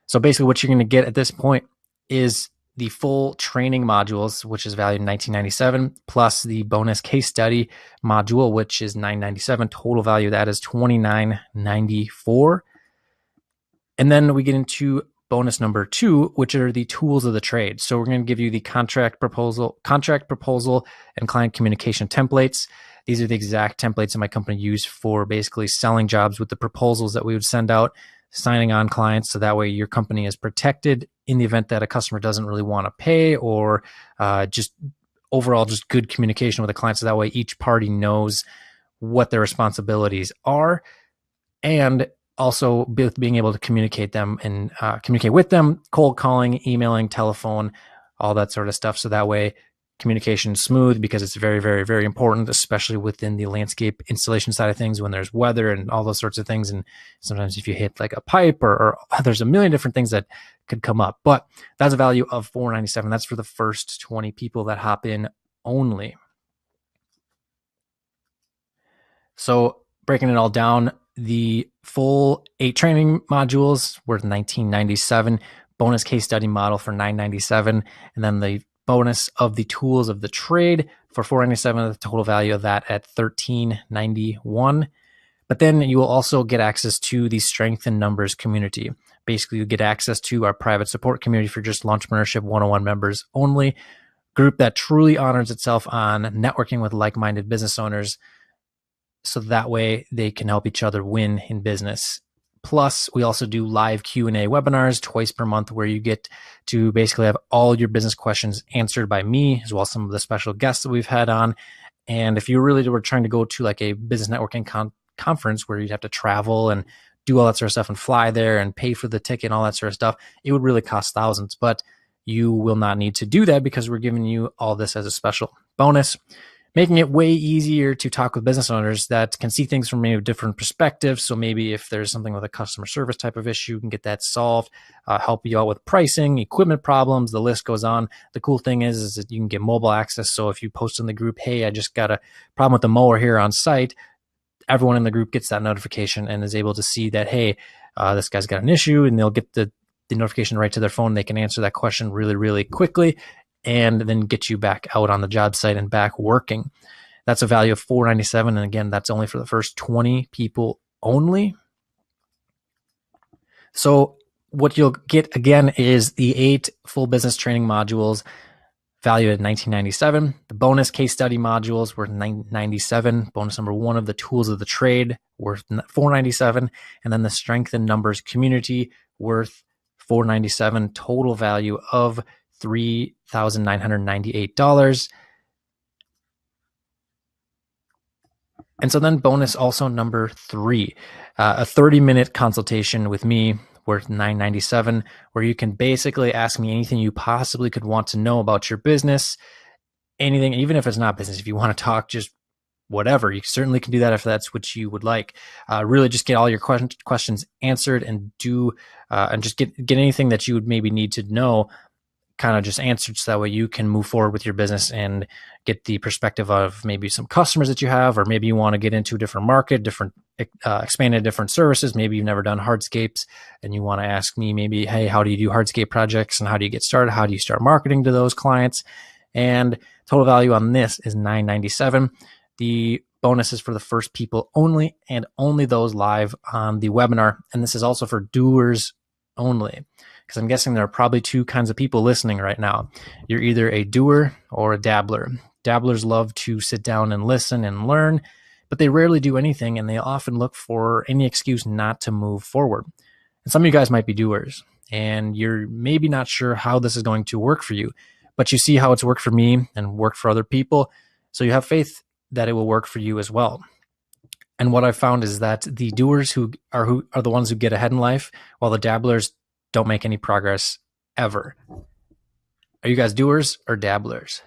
So basically what you're going to get at this point is the full training modules, which is valued $1997, plus the bonus case study module, which is $997. Total value of that is $29.94. And then we get into bonus number 2, which are the tools of the trade. So we're going to give you the contract proposal, and client communication templates. These are the exact templates that my company used for basically selling jobs with the proposals that we would send out, signing on clients. So that way your company is protected in the event that a customer doesn't really want to pay, or just overall just good communication with the client. So that way each party knows what their responsibilities are, and also being able to communicate them and communicate with them, cold calling, emailing, telephone, all that sort of stuff. So that way communication is smooth, because it's very, very, very important, especially within the landscape installation side of things when there's weather and all those sorts of things. And sometimes if you hit like a pipe or there's a million different things that could come up, but that's a value of $497. That's for the first 20 people that hop in only. So breaking it all down, the full 8 training modules worth $1997, bonus case study model for $997, and then the bonus of the tools of the trade for $497, the total value of that at $1391. But then you will also get access to the Strength in Numbers community. Basically, you get access to our private support community for just Entrepreneurship 101 members only, group that truly honors itself on networking with like-minded business owners, so that way they can help each other win in business. Plus, we also do live Q&A webinars twice per month where you get to basically have all your business questions answered by me, as well as some of the special guests that we've had on. And if you really were trying to go to like a business networking conference where you'd have to travel and do all that sort of stuff and fly there and pay for the ticket and all that sort of stuff, it would really cost thousands. But you will not need to do that because we're giving you all this as a special bonus, making it way easier to talk with business owners that can see things from maybe a different perspective. So maybe if there's something with a customer service type of issue, you can get that solved, help you out with pricing, equipment problems, the list goes on. The cool thing is that you can get mobile access. So if you post in the group, hey, I just got a problem with the mower here on site, everyone in the group gets that notification and is able to see that, hey, this guy's got an issue, and they'll get the notification right to their phone. They can answer that question really, really quickly, and then get you back out on the job site and back working. That's a value of $497. And again, that's only for the first 20 people only. So what you'll get again is the 8 full business training modules valued at $1997. The bonus case study modules were $997. Bonus number 1 of the tools of the trade worth $497. And then the strength in numbers community worth $497. Total value of $3,998. And so then bonus also number 3, a 30-minute consultation with me worth $997, where you can basically ask me anything you possibly could want to know about your business, anything, even if it's not business. If you want to talk just whatever, you certainly can do that if that's what you would like. Really just get all your questions answered and just get anything that you would maybe need to know kind of just answered, so that way you can move forward with your business and get the perspective of maybe some customers that you have, or maybe you want to get into a different market, expand into different services. Maybe you've never done hardscapes and you want to ask me maybe, hey, how do you do hardscape projects and how do you get started? How do you start marketing to those clients? And total value on this is $997. The bonus is for the first people only, and only those live on the webinar. And this is also for doers only, because I'm guessing there are probably 2 kinds of people listening right now. You're either a doer or a dabbler. Dabblers love to sit down and listen and learn, but they rarely do anything, and they often look for any excuse not to move forward. And some of you guys might be doers, and you're maybe not sure how this is going to work for you, but you see how it's worked for me and worked for other people, so you have faith that it will work for you as well. And what I've found is that the doers who are the ones who get ahead in life, while the dabblers don't make any progress ever. Are you guys doers or dabblers?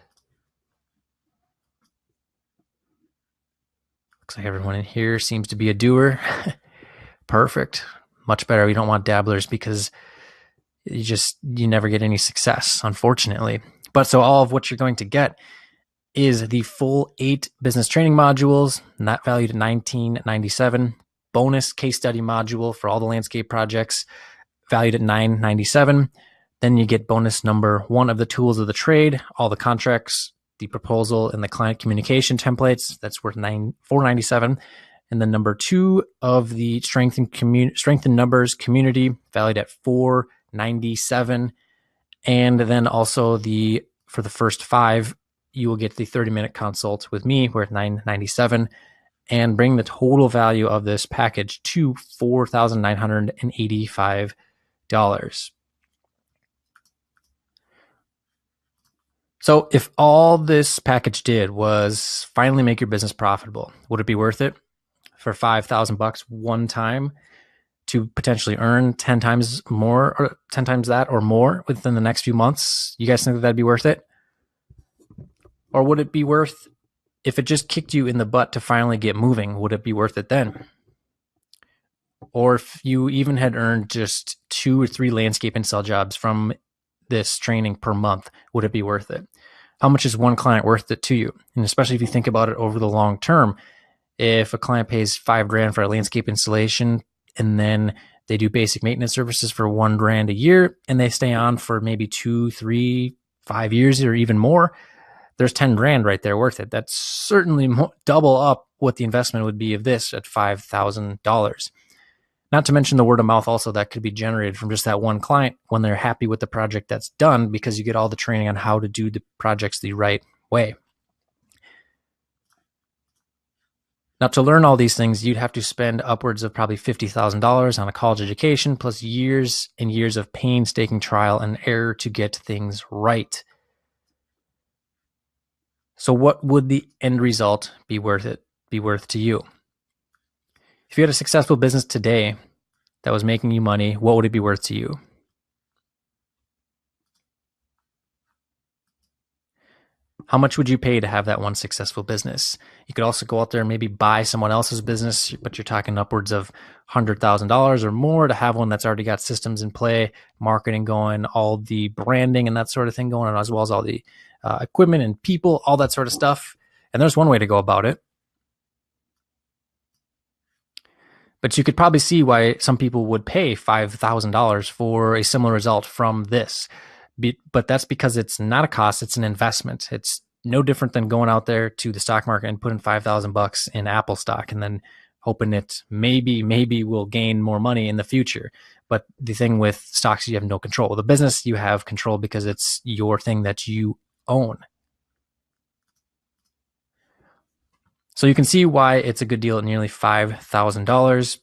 Looks like everyone in here seems to be a doer. Perfect. Much better. We don't want dabblers because you never get any success, unfortunately. But so all of what you're going to get is the full 8 business training modules, and that valued at $1997. Bonus case study module for all the landscape projects, valued at $997. Then you get bonus number 1 of the tools of the trade, all the contracts, the proposal, and the client communication templates. That's worth $497. And then number 2 of the strength in numbers community, valued at $497. And then also for the first 5, you will get the 30-minute consult with me worth $997, and bring the total value of this package to $4,985. So if all this package did was finally make your business profitable, would it be worth it for $5,000 one time to potentially earn 10 times more, or 10 times that or more within the next few months? You guys think that that'd be worth it? Or would it be worth, if it just kicked you in the butt to finally get moving, would it be worth it then? Or if you even had earned just 2 or 3 landscape install jobs from this training per month, would it be worth it? How much is one client worth it to you? And especially if you think about it over the long term, if a client pays $5,000 for a landscape installation, and then they do basic maintenance services for $1,000 a year, and they stay on for maybe 2, 3, 5 years or even more, there's $10,000 right there worth it. That's certainly double up what the investment would be of this at $5,000. Not to mention the word of mouth also that could be generated from just that one client when they're happy with the project that's done, because you get all the training on how to do the projects the right way. Now, to learn all these things, you'd have to spend upwards of probably $50,000 on a college education, plus years and years of painstaking trial and error to get things right. So what would the end result be worth to you? If you had a successful business today that was making you money, what would it be worth to you? How much would you pay to have that one successful business? You could also go out there and maybe buy someone else's business, but you're talking upwards of $100,000 or more to have one that's already got systems in play, marketing going, all the branding and that sort of thing going on, as well as all the equipment and people, all that sort of stuff. And there's one way to go about it. But you could probably see why some people would pay $5,000 for a similar result from this. But that's because it's not a cost, it's an investment. It's no different than going out there to the stock market and putting $5,000 in Apple stock and then hoping it maybe will gain more money in the future. But the thing with stocks, you have no control. The business, you have control because it's your thing that you own. So you can see why it's a good deal at nearly $5,000.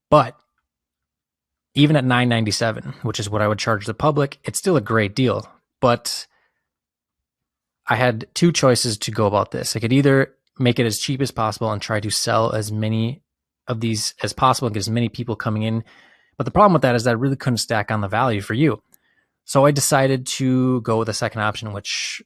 But even at $997, which is what I would charge the public, it's still a great deal. But I had two choices to go about this. I could either make it as cheap as possible and try to sell as many of these as possible and get as many people coming in. But the problem with that is that I really couldn't stack on the value for you. So I decided to go with the second option, which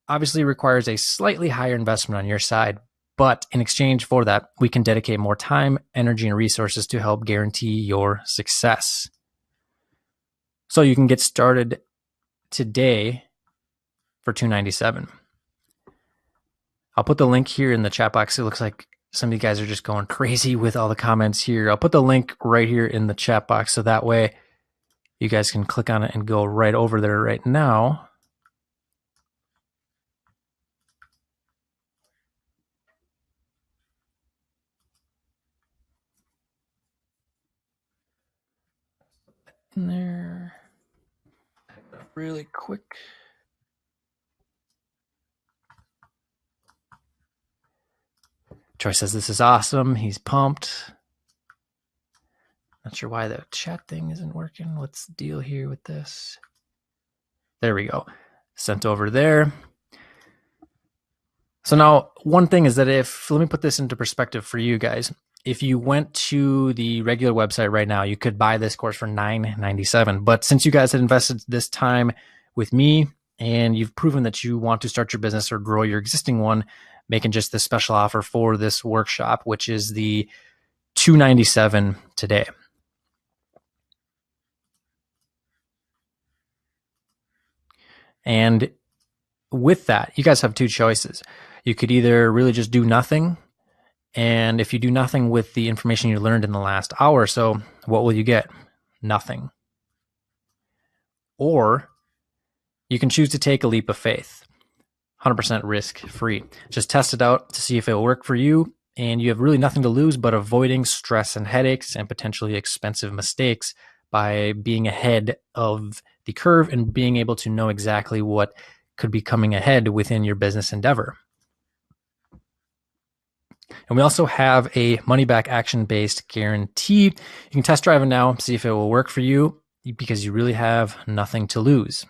obviously requires a slightly higher investment on your side. But in exchange for that, we can dedicate more time, energy, and resources to help guarantee your success. So you can get started today for $297. I'll put the link here in the chat box. It looks like some of you guys are just going crazy with all the comments here. I'll put the link right here in the chat box so that way you guys can click on it and go right over there right now. In there really quick. Troy says this is awesome. He's pumped. Not sure why the chat thing isn't working. What's the deal here with this? There we go. Sent over there. So now one thing is that let me put this into perspective for you guys. If you went to the regular website right now, you could buy this course for $997. But since you guys had invested this time with me and you've proven that you want to start your business or grow your existing one, making just this special offer for this workshop, which is the $297 today. And with that, you guys have two choices. You could either really just do nothing. And if you do nothing with the information you learned in the last hour or so, what will you get? Nothing. Or you can choose to take a leap of faith, 100% risk free. Just test it out to see if it will work for you. And you have really nothing to lose but avoiding stress and headaches and potentially expensive mistakes by being ahead of the curve and being able to know exactly what could be coming ahead within your business endeavor. And we also have a money-back action-based guarantee. You can test drive it now, see if it will work for you because you really have nothing to lose.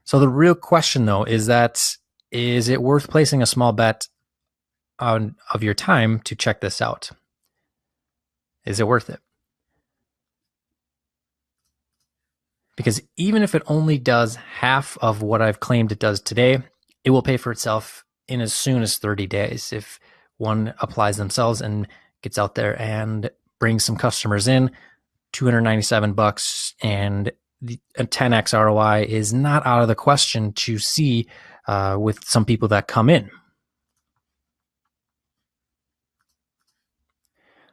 So the real question, though, is it worth placing a small bet of your time to check this out? Is it worth it? Because even if it only does half of what I've claimed it does today, it will pay for itself in as soon as 30 days if one applies themselves and gets out there and brings some customers in. $297 and a 10x ROI is not out of the question to see with some people that come in.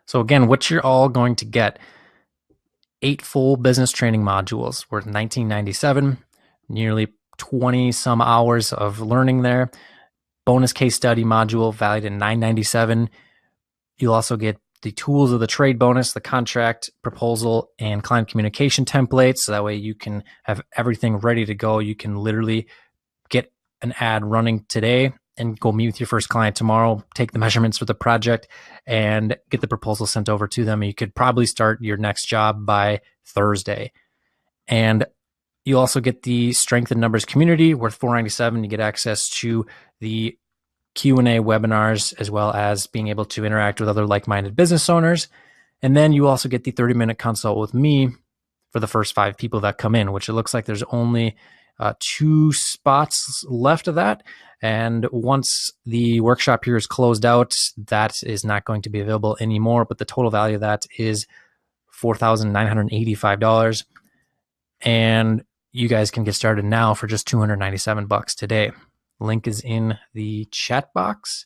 So again, what you're all going to get: 8 full business training modules worth $1997, nearly 20 some hours of learning there. Bonus case study module valued at $997. You'll also get the tools of the trade bonus, the contract proposal, and client communication templates. So that way you can have everything ready to go. You can literally get an ad running today and go meet with your first client tomorrow, take the measurements for the project, and get the proposal sent over to them. You could probably start your next job by Thursday. And you also get the Strength in Numbers community worth $497. You get access to the Q&A webinars, as well as being able to interact with other like-minded business owners. And then you also get the 30-minute consult with me for the first 5 people that come in, which it looks like there's only 2 spots left of that. And once the workshop here is closed out, that is not going to be available anymore. But the total value of that is $4,985. And you guys can get started now for just $297 today. Link is in the chat box,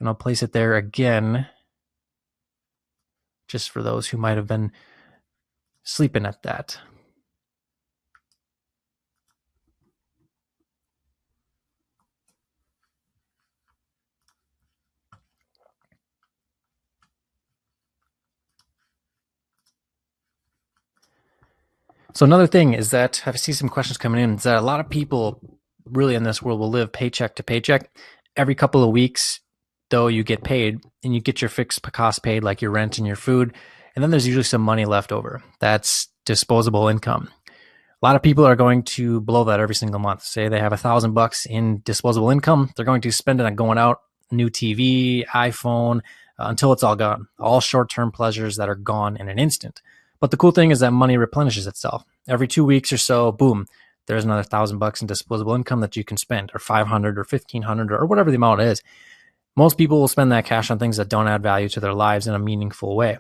and I'll place it there again just for those who might have been sleeping at that. So another thing is that I see some questions coming in, is that a lot of people really in this world will live paycheck to paycheck. Every couple of weeks, though, you get paid and you get your fixed cost paid, like your rent and your food. And then there's usually some money left over. That's disposable income. A lot of people are going to blow that every single month. Say they have $1,000 in disposable income. They're going to spend it on going out, new TV, iPhone, until it's all gone. All short-term pleasures that are gone in an instant. But the cool thing is that money replenishes itself. Every 2 weeks or so, boom, there's another $1,000 in disposable income that you can spend, or $500 or $1,500 or whatever the amount is. Most people will spend that cash on things that don't add value to their lives in a meaningful way.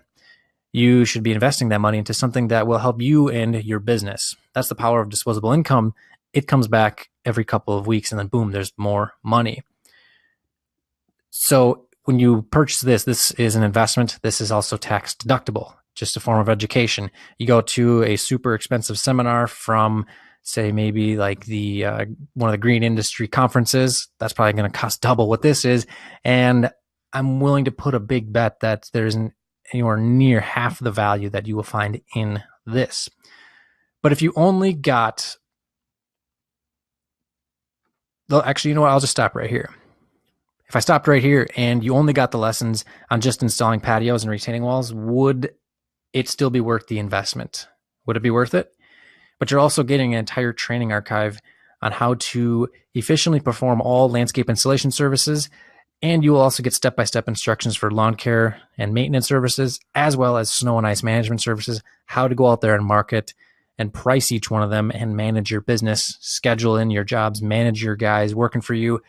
You should be investing that money into something that will help you and your business. That's the power of disposable income. It comes back every couple of weeks, and then boom, there's more money. So when you purchase this is an investment. This is also tax deductible, just a form of education. You go to a super expensive seminar from, say, maybe like the one of the green industry conferences, that's probably going to cost double what this is. And I'm willing to put a big bet that there isn't anywhere near half the value that you will find in this. But if you only got, actually, you know what? I'll just stop right here. If I stopped right here and you only got the lessons on just installing patios and retaining walls, would it still be worth the investment? Would it be worth it? But you're also getting an entire training archive on how to efficiently perform all landscape installation services. And you will also get step-by-step instructions for lawn care and maintenance services, as well as snow and ice management services, how to go out there and market and price each one of them and manage your business, schedule in your jobs, manage your guys working for you.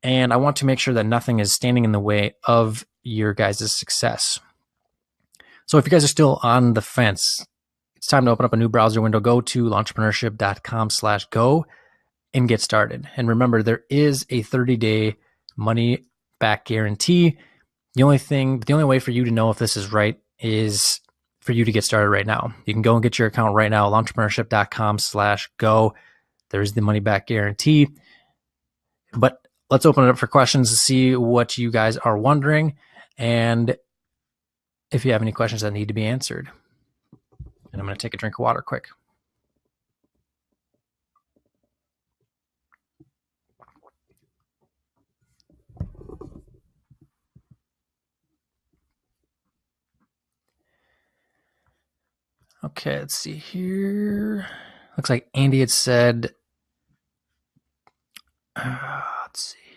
And I want to make sure that nothing is standing in the way of your guys' success. So if you guys are still on the fence, it's time to open up a new browser window. Go to launchpreneurship.com/go and get started. And remember, there is a 30-day money back guarantee. The only way for you to know if this is right is for you to get started right now. You can go and get your account right now, launchpreneurship.com/go. There's the money back guarantee. But let's open it up for questions to see what you guys are wondering, and if you have any questions that need to be answered. And I'm going to take a drink of water quick. Okay, let's see here. Looks like Andy had said, let's see here.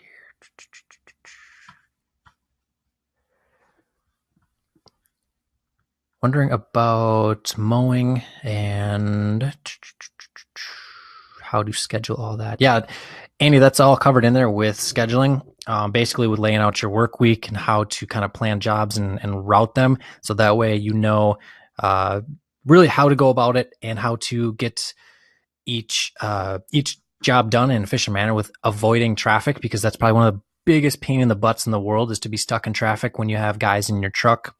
Wondering about mowing and how to schedule all that. Yeah, Andy, that's all covered in there with scheduling, basically with laying out your work week and how to kind of plan jobs and route them. So that way you know really how to go about it and how to get each job done in an efficient manner with avoiding traffic, because that's probably one of the biggest pain in the butts in the world, is to be stuck in traffic when you have guys in your truck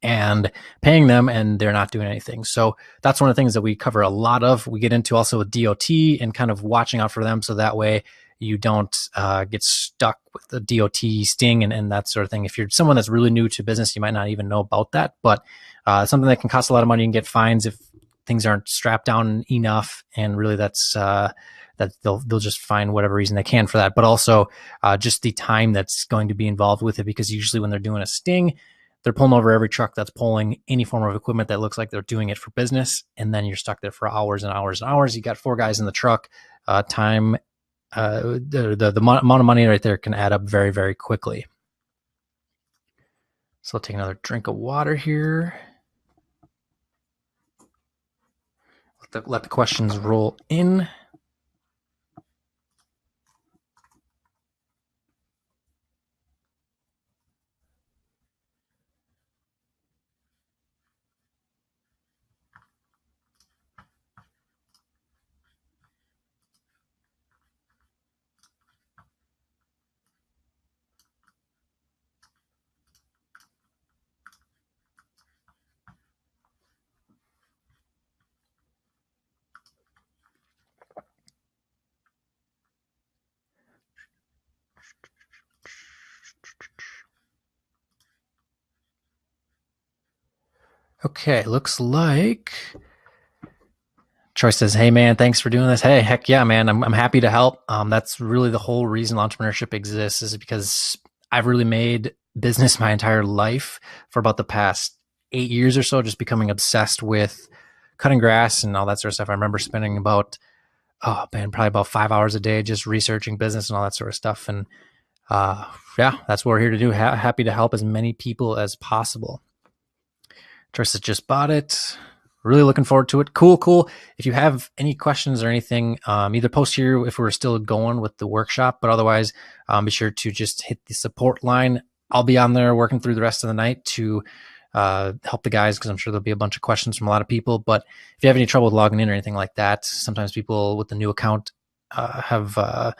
and paying them and they're not doing anything. So that's one of the things that we cover a lot of. We get into also with DOT and kind of watching out for them. So that way you don't get stuck with the DOT sting and that sort of thing. If you're someone that's really new to business, you might not even know about that, but something that can cost a lot of money. You can get fines if things aren't strapped down enough, and really that's that they'll just find whatever reason they can for that. But also just the time that's going to be involved with it, because usually when they're doing a sting, they're pulling over every truck that's pulling any form of equipment that looks like they're doing it for business, and then you're stuck there for hours and hours and hours. You got 4 guys in the truck. Time, the amount of money right there can add up very, very quickly. So I'll take another drink of water here. Let the questions roll in. Okay, looks like Troy says, "Hey man, thanks for doing this." Hey, heck yeah, man. I'm happy to help. That's really the whole reason entrepreneurship exists, is because I've really made business my entire life for about the past 8 years or so, just becoming obsessed with cutting grass and all that sort of stuff. I remember spending about, oh man, probably about 5 hours a day just researching business and all that sort of stuff. And yeah, that's what we're here to do. Happy to help as many people as possible. Tristan just bought it. Really looking forward to it. Cool. If you have any questions or anything, either post here if we're still going with the workshop, but otherwise, be sure to just hit the support line. I'll be on there working through the rest of the night to help the guys, because I'm sure there'll be a bunch of questions from a lot of people. But if you have any trouble with logging in or anything like that, sometimes people with the new account have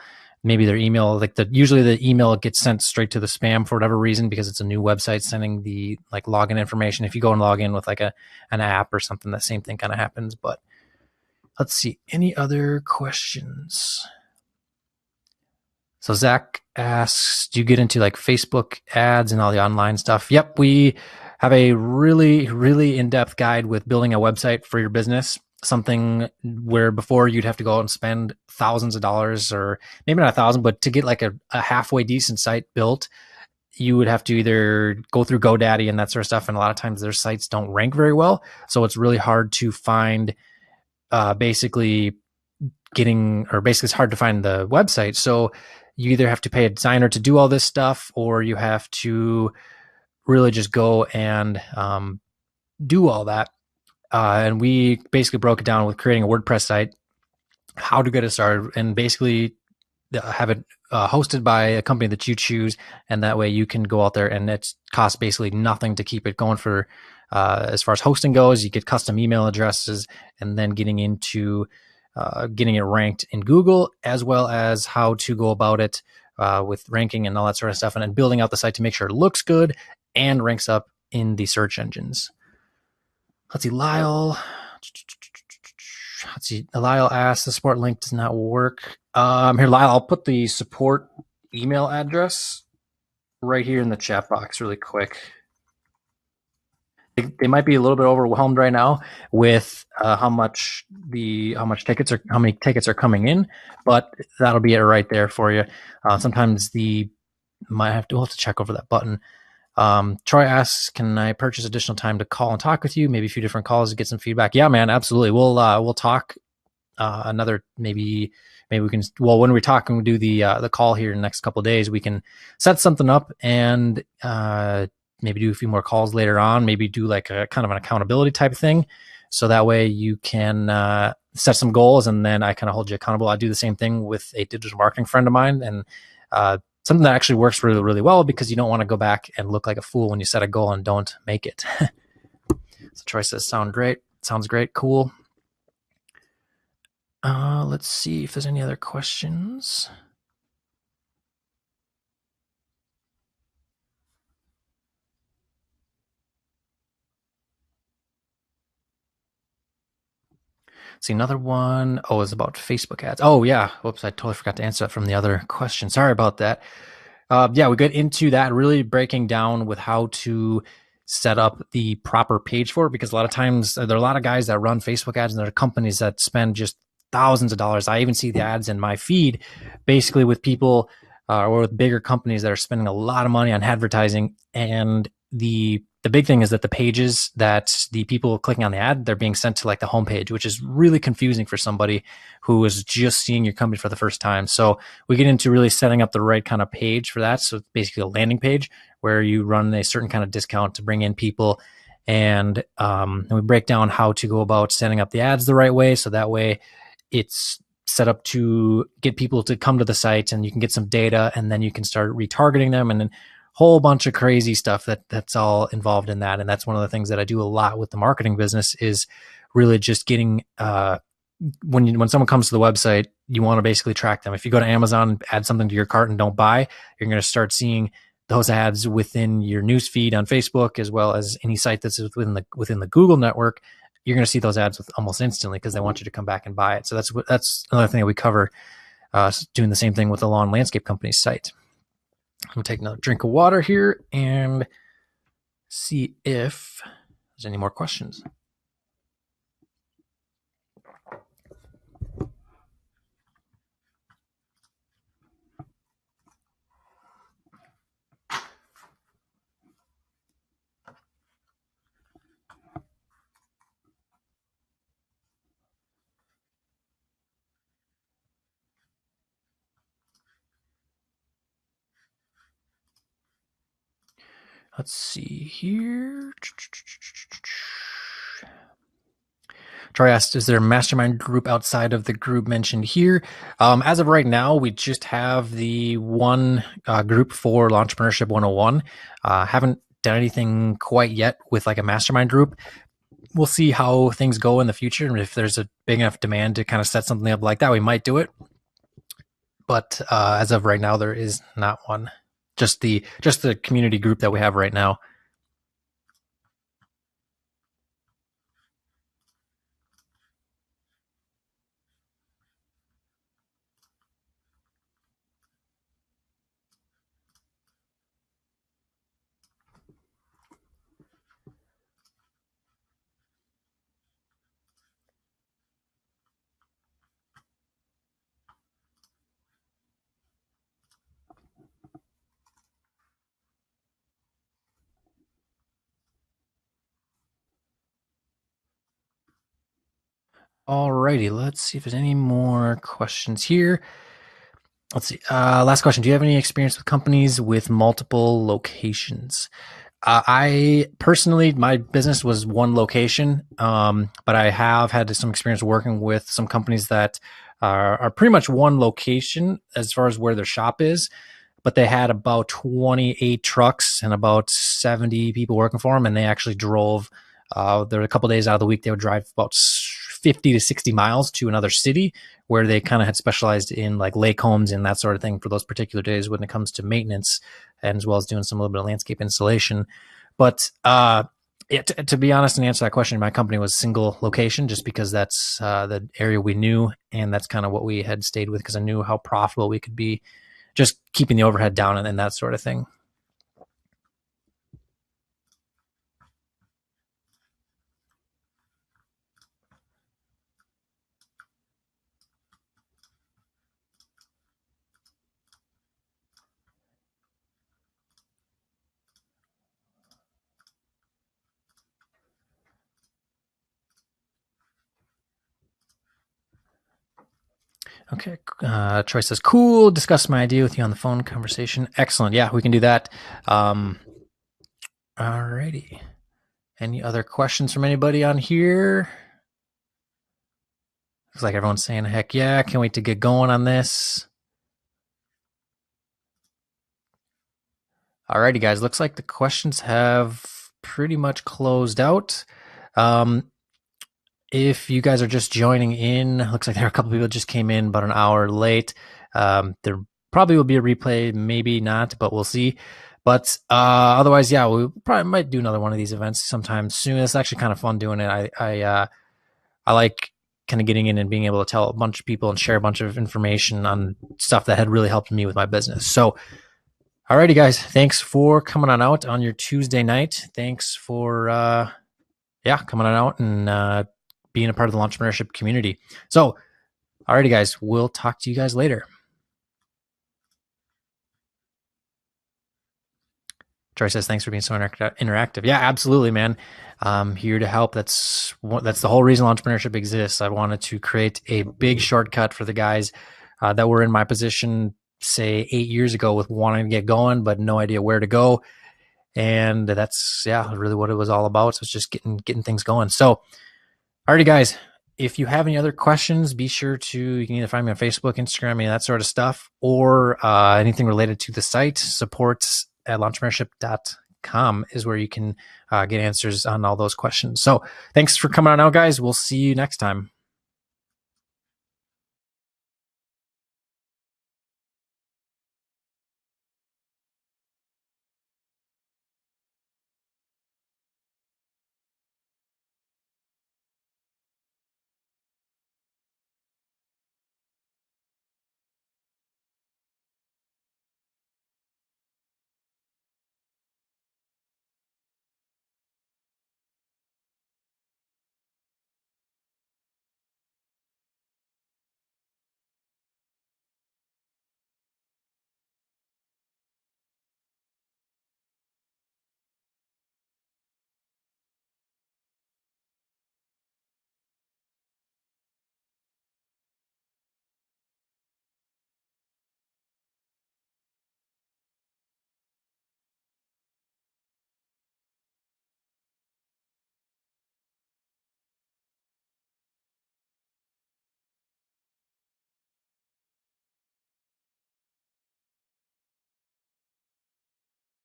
maybe their email, like usually the email gets sent straight to the spam for whatever reason, because it's a new website sending the like login information. If you go and log in with like an app or something, the same thing kind of happens. But let's see, any other questions? So Zach asks, do you get into like Facebook ads and all the online stuff? Yep, we have a really, really in-depth guide with building a website for your business. Something where before you'd have to go out and spend thousands of dollars, or maybe not 1,000, but to get like a halfway decent site built, you would have to either go through GoDaddy and that sort of stuff. And a lot of times their sites don't rank very well. So it's really hard to find basically it's hard to find the website. So you either have to pay a designer to do all this stuff, or you have to really just go and do all that. And we basically broke it down with creating a WordPress site, how to get it started, and basically have it hosted by a company that you choose. And that way you can go out there, and it costs basically nothing to keep it going for as far as hosting goes. You get custom email addresses, and then getting into getting it ranked in Google, as well as how to go about it with ranking and all that sort of stuff, and then building out the site to make sure it looks good and ranks up in the search engines. Let's see, Lyle asks, the support link does not work. Here, Lyle, I'll put the support email address right here in the chat box really quick. They might be a little bit overwhelmed right now with how many tickets are coming in, but that'll be it right there for you. Sometimes we'll have to check over that button. Troy asks, can I purchase additional time to call and talk with you? Maybe a few different calls to get some feedback. Yeah, man, absolutely. We'll talk another maybe we can. Well, when we talk and we do the call here in the next couple of days, we can set something up and maybe do a few more calls later on. Maybe do like a kind of an accountability type of thing, so that way you can set some goals, and then I kind of hold you accountable. I do the same thing with a digital marketing friend of mine, and something that actually works really, really well, because you don't want to go back and look like a fool when you set a goal and don't make it. So Troy says, sounds great, cool. Let's see if there's any other questions. See, another one. Oh, is about Facebook ads. Oh, yeah. Whoops, I totally forgot to answer that from the other question. Sorry about that. Yeah, we get into that, really breaking down with how to set up the proper page for it, because a lot of times there are a lot of guys that run Facebook ads and there are companies that spend just thousands of dollars. I even see the ads in my feed basically with people or with bigger companies that are spending a lot of money on advertising. And the big thing is that the pages that the people clicking on the ad, they're being sent to like the homepage, which is really confusing for somebody who is just seeing your company for the first time. So we get into really setting up the right kind of page for that. So it's basically a landing page where you run a certain kind of discount to bring in people. And we break down how to go about setting up the ads the right way. So that way it's set up to get people to come to the site and you can get some data and then you can start retargeting them and then whole bunch of crazy stuff that's all involved in that. And that's one of the things that I do a lot with the marketing business is really just getting, when someone comes to the website, you want to basically track them. If you go to Amazon, add something to your cart and don't buy, you're going to start seeing those ads within your news feed on Facebook, as well as any site that's within the Google network. You're going to see those ads almost instantly because they want you to come back and buy it. So that's another thing that we cover, doing the same thing with the lawn landscape company's site. I'm going to take another drink of water here and see if there's any more questions. Let's see here. Troy asked, is there a mastermind group outside of the group mentioned here? As of right now, we just have the one group for Entrepreneurship 101. Haven't done anything quite yet with like a mastermind group. We'll see how things go in the future. And if there's a big enough demand to kind of set something up like that, we might do it. But as of right now, there is not one. Just the community group that we have right now. Alrighty, let's see if there's any more questions here. Let's see. Last question. Do you have any experience with companies with multiple locations? I personally, my business was one location, but I have had some experience working with some companies that are pretty much one location as far as where their shop is, but they had about 28 trucks and about 70 people working for them, and they actually drove. There were a couple of days out of the week they would drive about 50 to 60 miles to another city where they kind of had specialized in like lake homes and that sort of thing for those particular days when it comes to maintenance, and as well as doing some little bit of landscape installation. But to be honest and answer that question, my company was single location just because that's the area we knew, and that's kind of what we had stayed with because I knew how profitable we could be just keeping the overhead down and that sort of thing. Okay. Troy says, cool. Discuss my idea with you on the phone conversation. Excellent. Yeah, we can do that. Alrighty. Any other questions from anybody on here? Looks like everyone's saying, heck yeah, can't wait to get going on this. Alrighty, guys. Looks like the questions have pretty much closed out. If you guys are just joining in, looks like there are a couple people that just came in about an hour late. There probably will be a replay, maybe not, but we'll see. But otherwise, yeah, we probably might do another one of these events sometime soon. It's actually kind of fun doing it. I like kind of getting in and being able to tell a bunch of people and share a bunch of information on stuff that had really helped me with my business. So, alrighty, guys, thanks for coming on out on your Tuesday night. Thanks for, coming on out and being a part of the entrepreneurship community. So, alrighty, guys, we'll talk to you guys later. Troy says, thanks for being so interactive. Yeah, absolutely, man. I'm here to help. That's the whole reason entrepreneurship exists. I wanted to create a big shortcut for the guys that were in my position, say 8 years ago, with wanting to get going, but no idea where to go. And that's, really what it was all about. So it's just getting things going. So, alrighty, guys, if you have any other questions, be sure you can either find me on Facebook, Instagram, any of that sort of stuff, or anything related to the site. Supports@entrepreneurship.com is where you can get answers on all those questions. So thanks for coming on out, guys. We'll see you next time.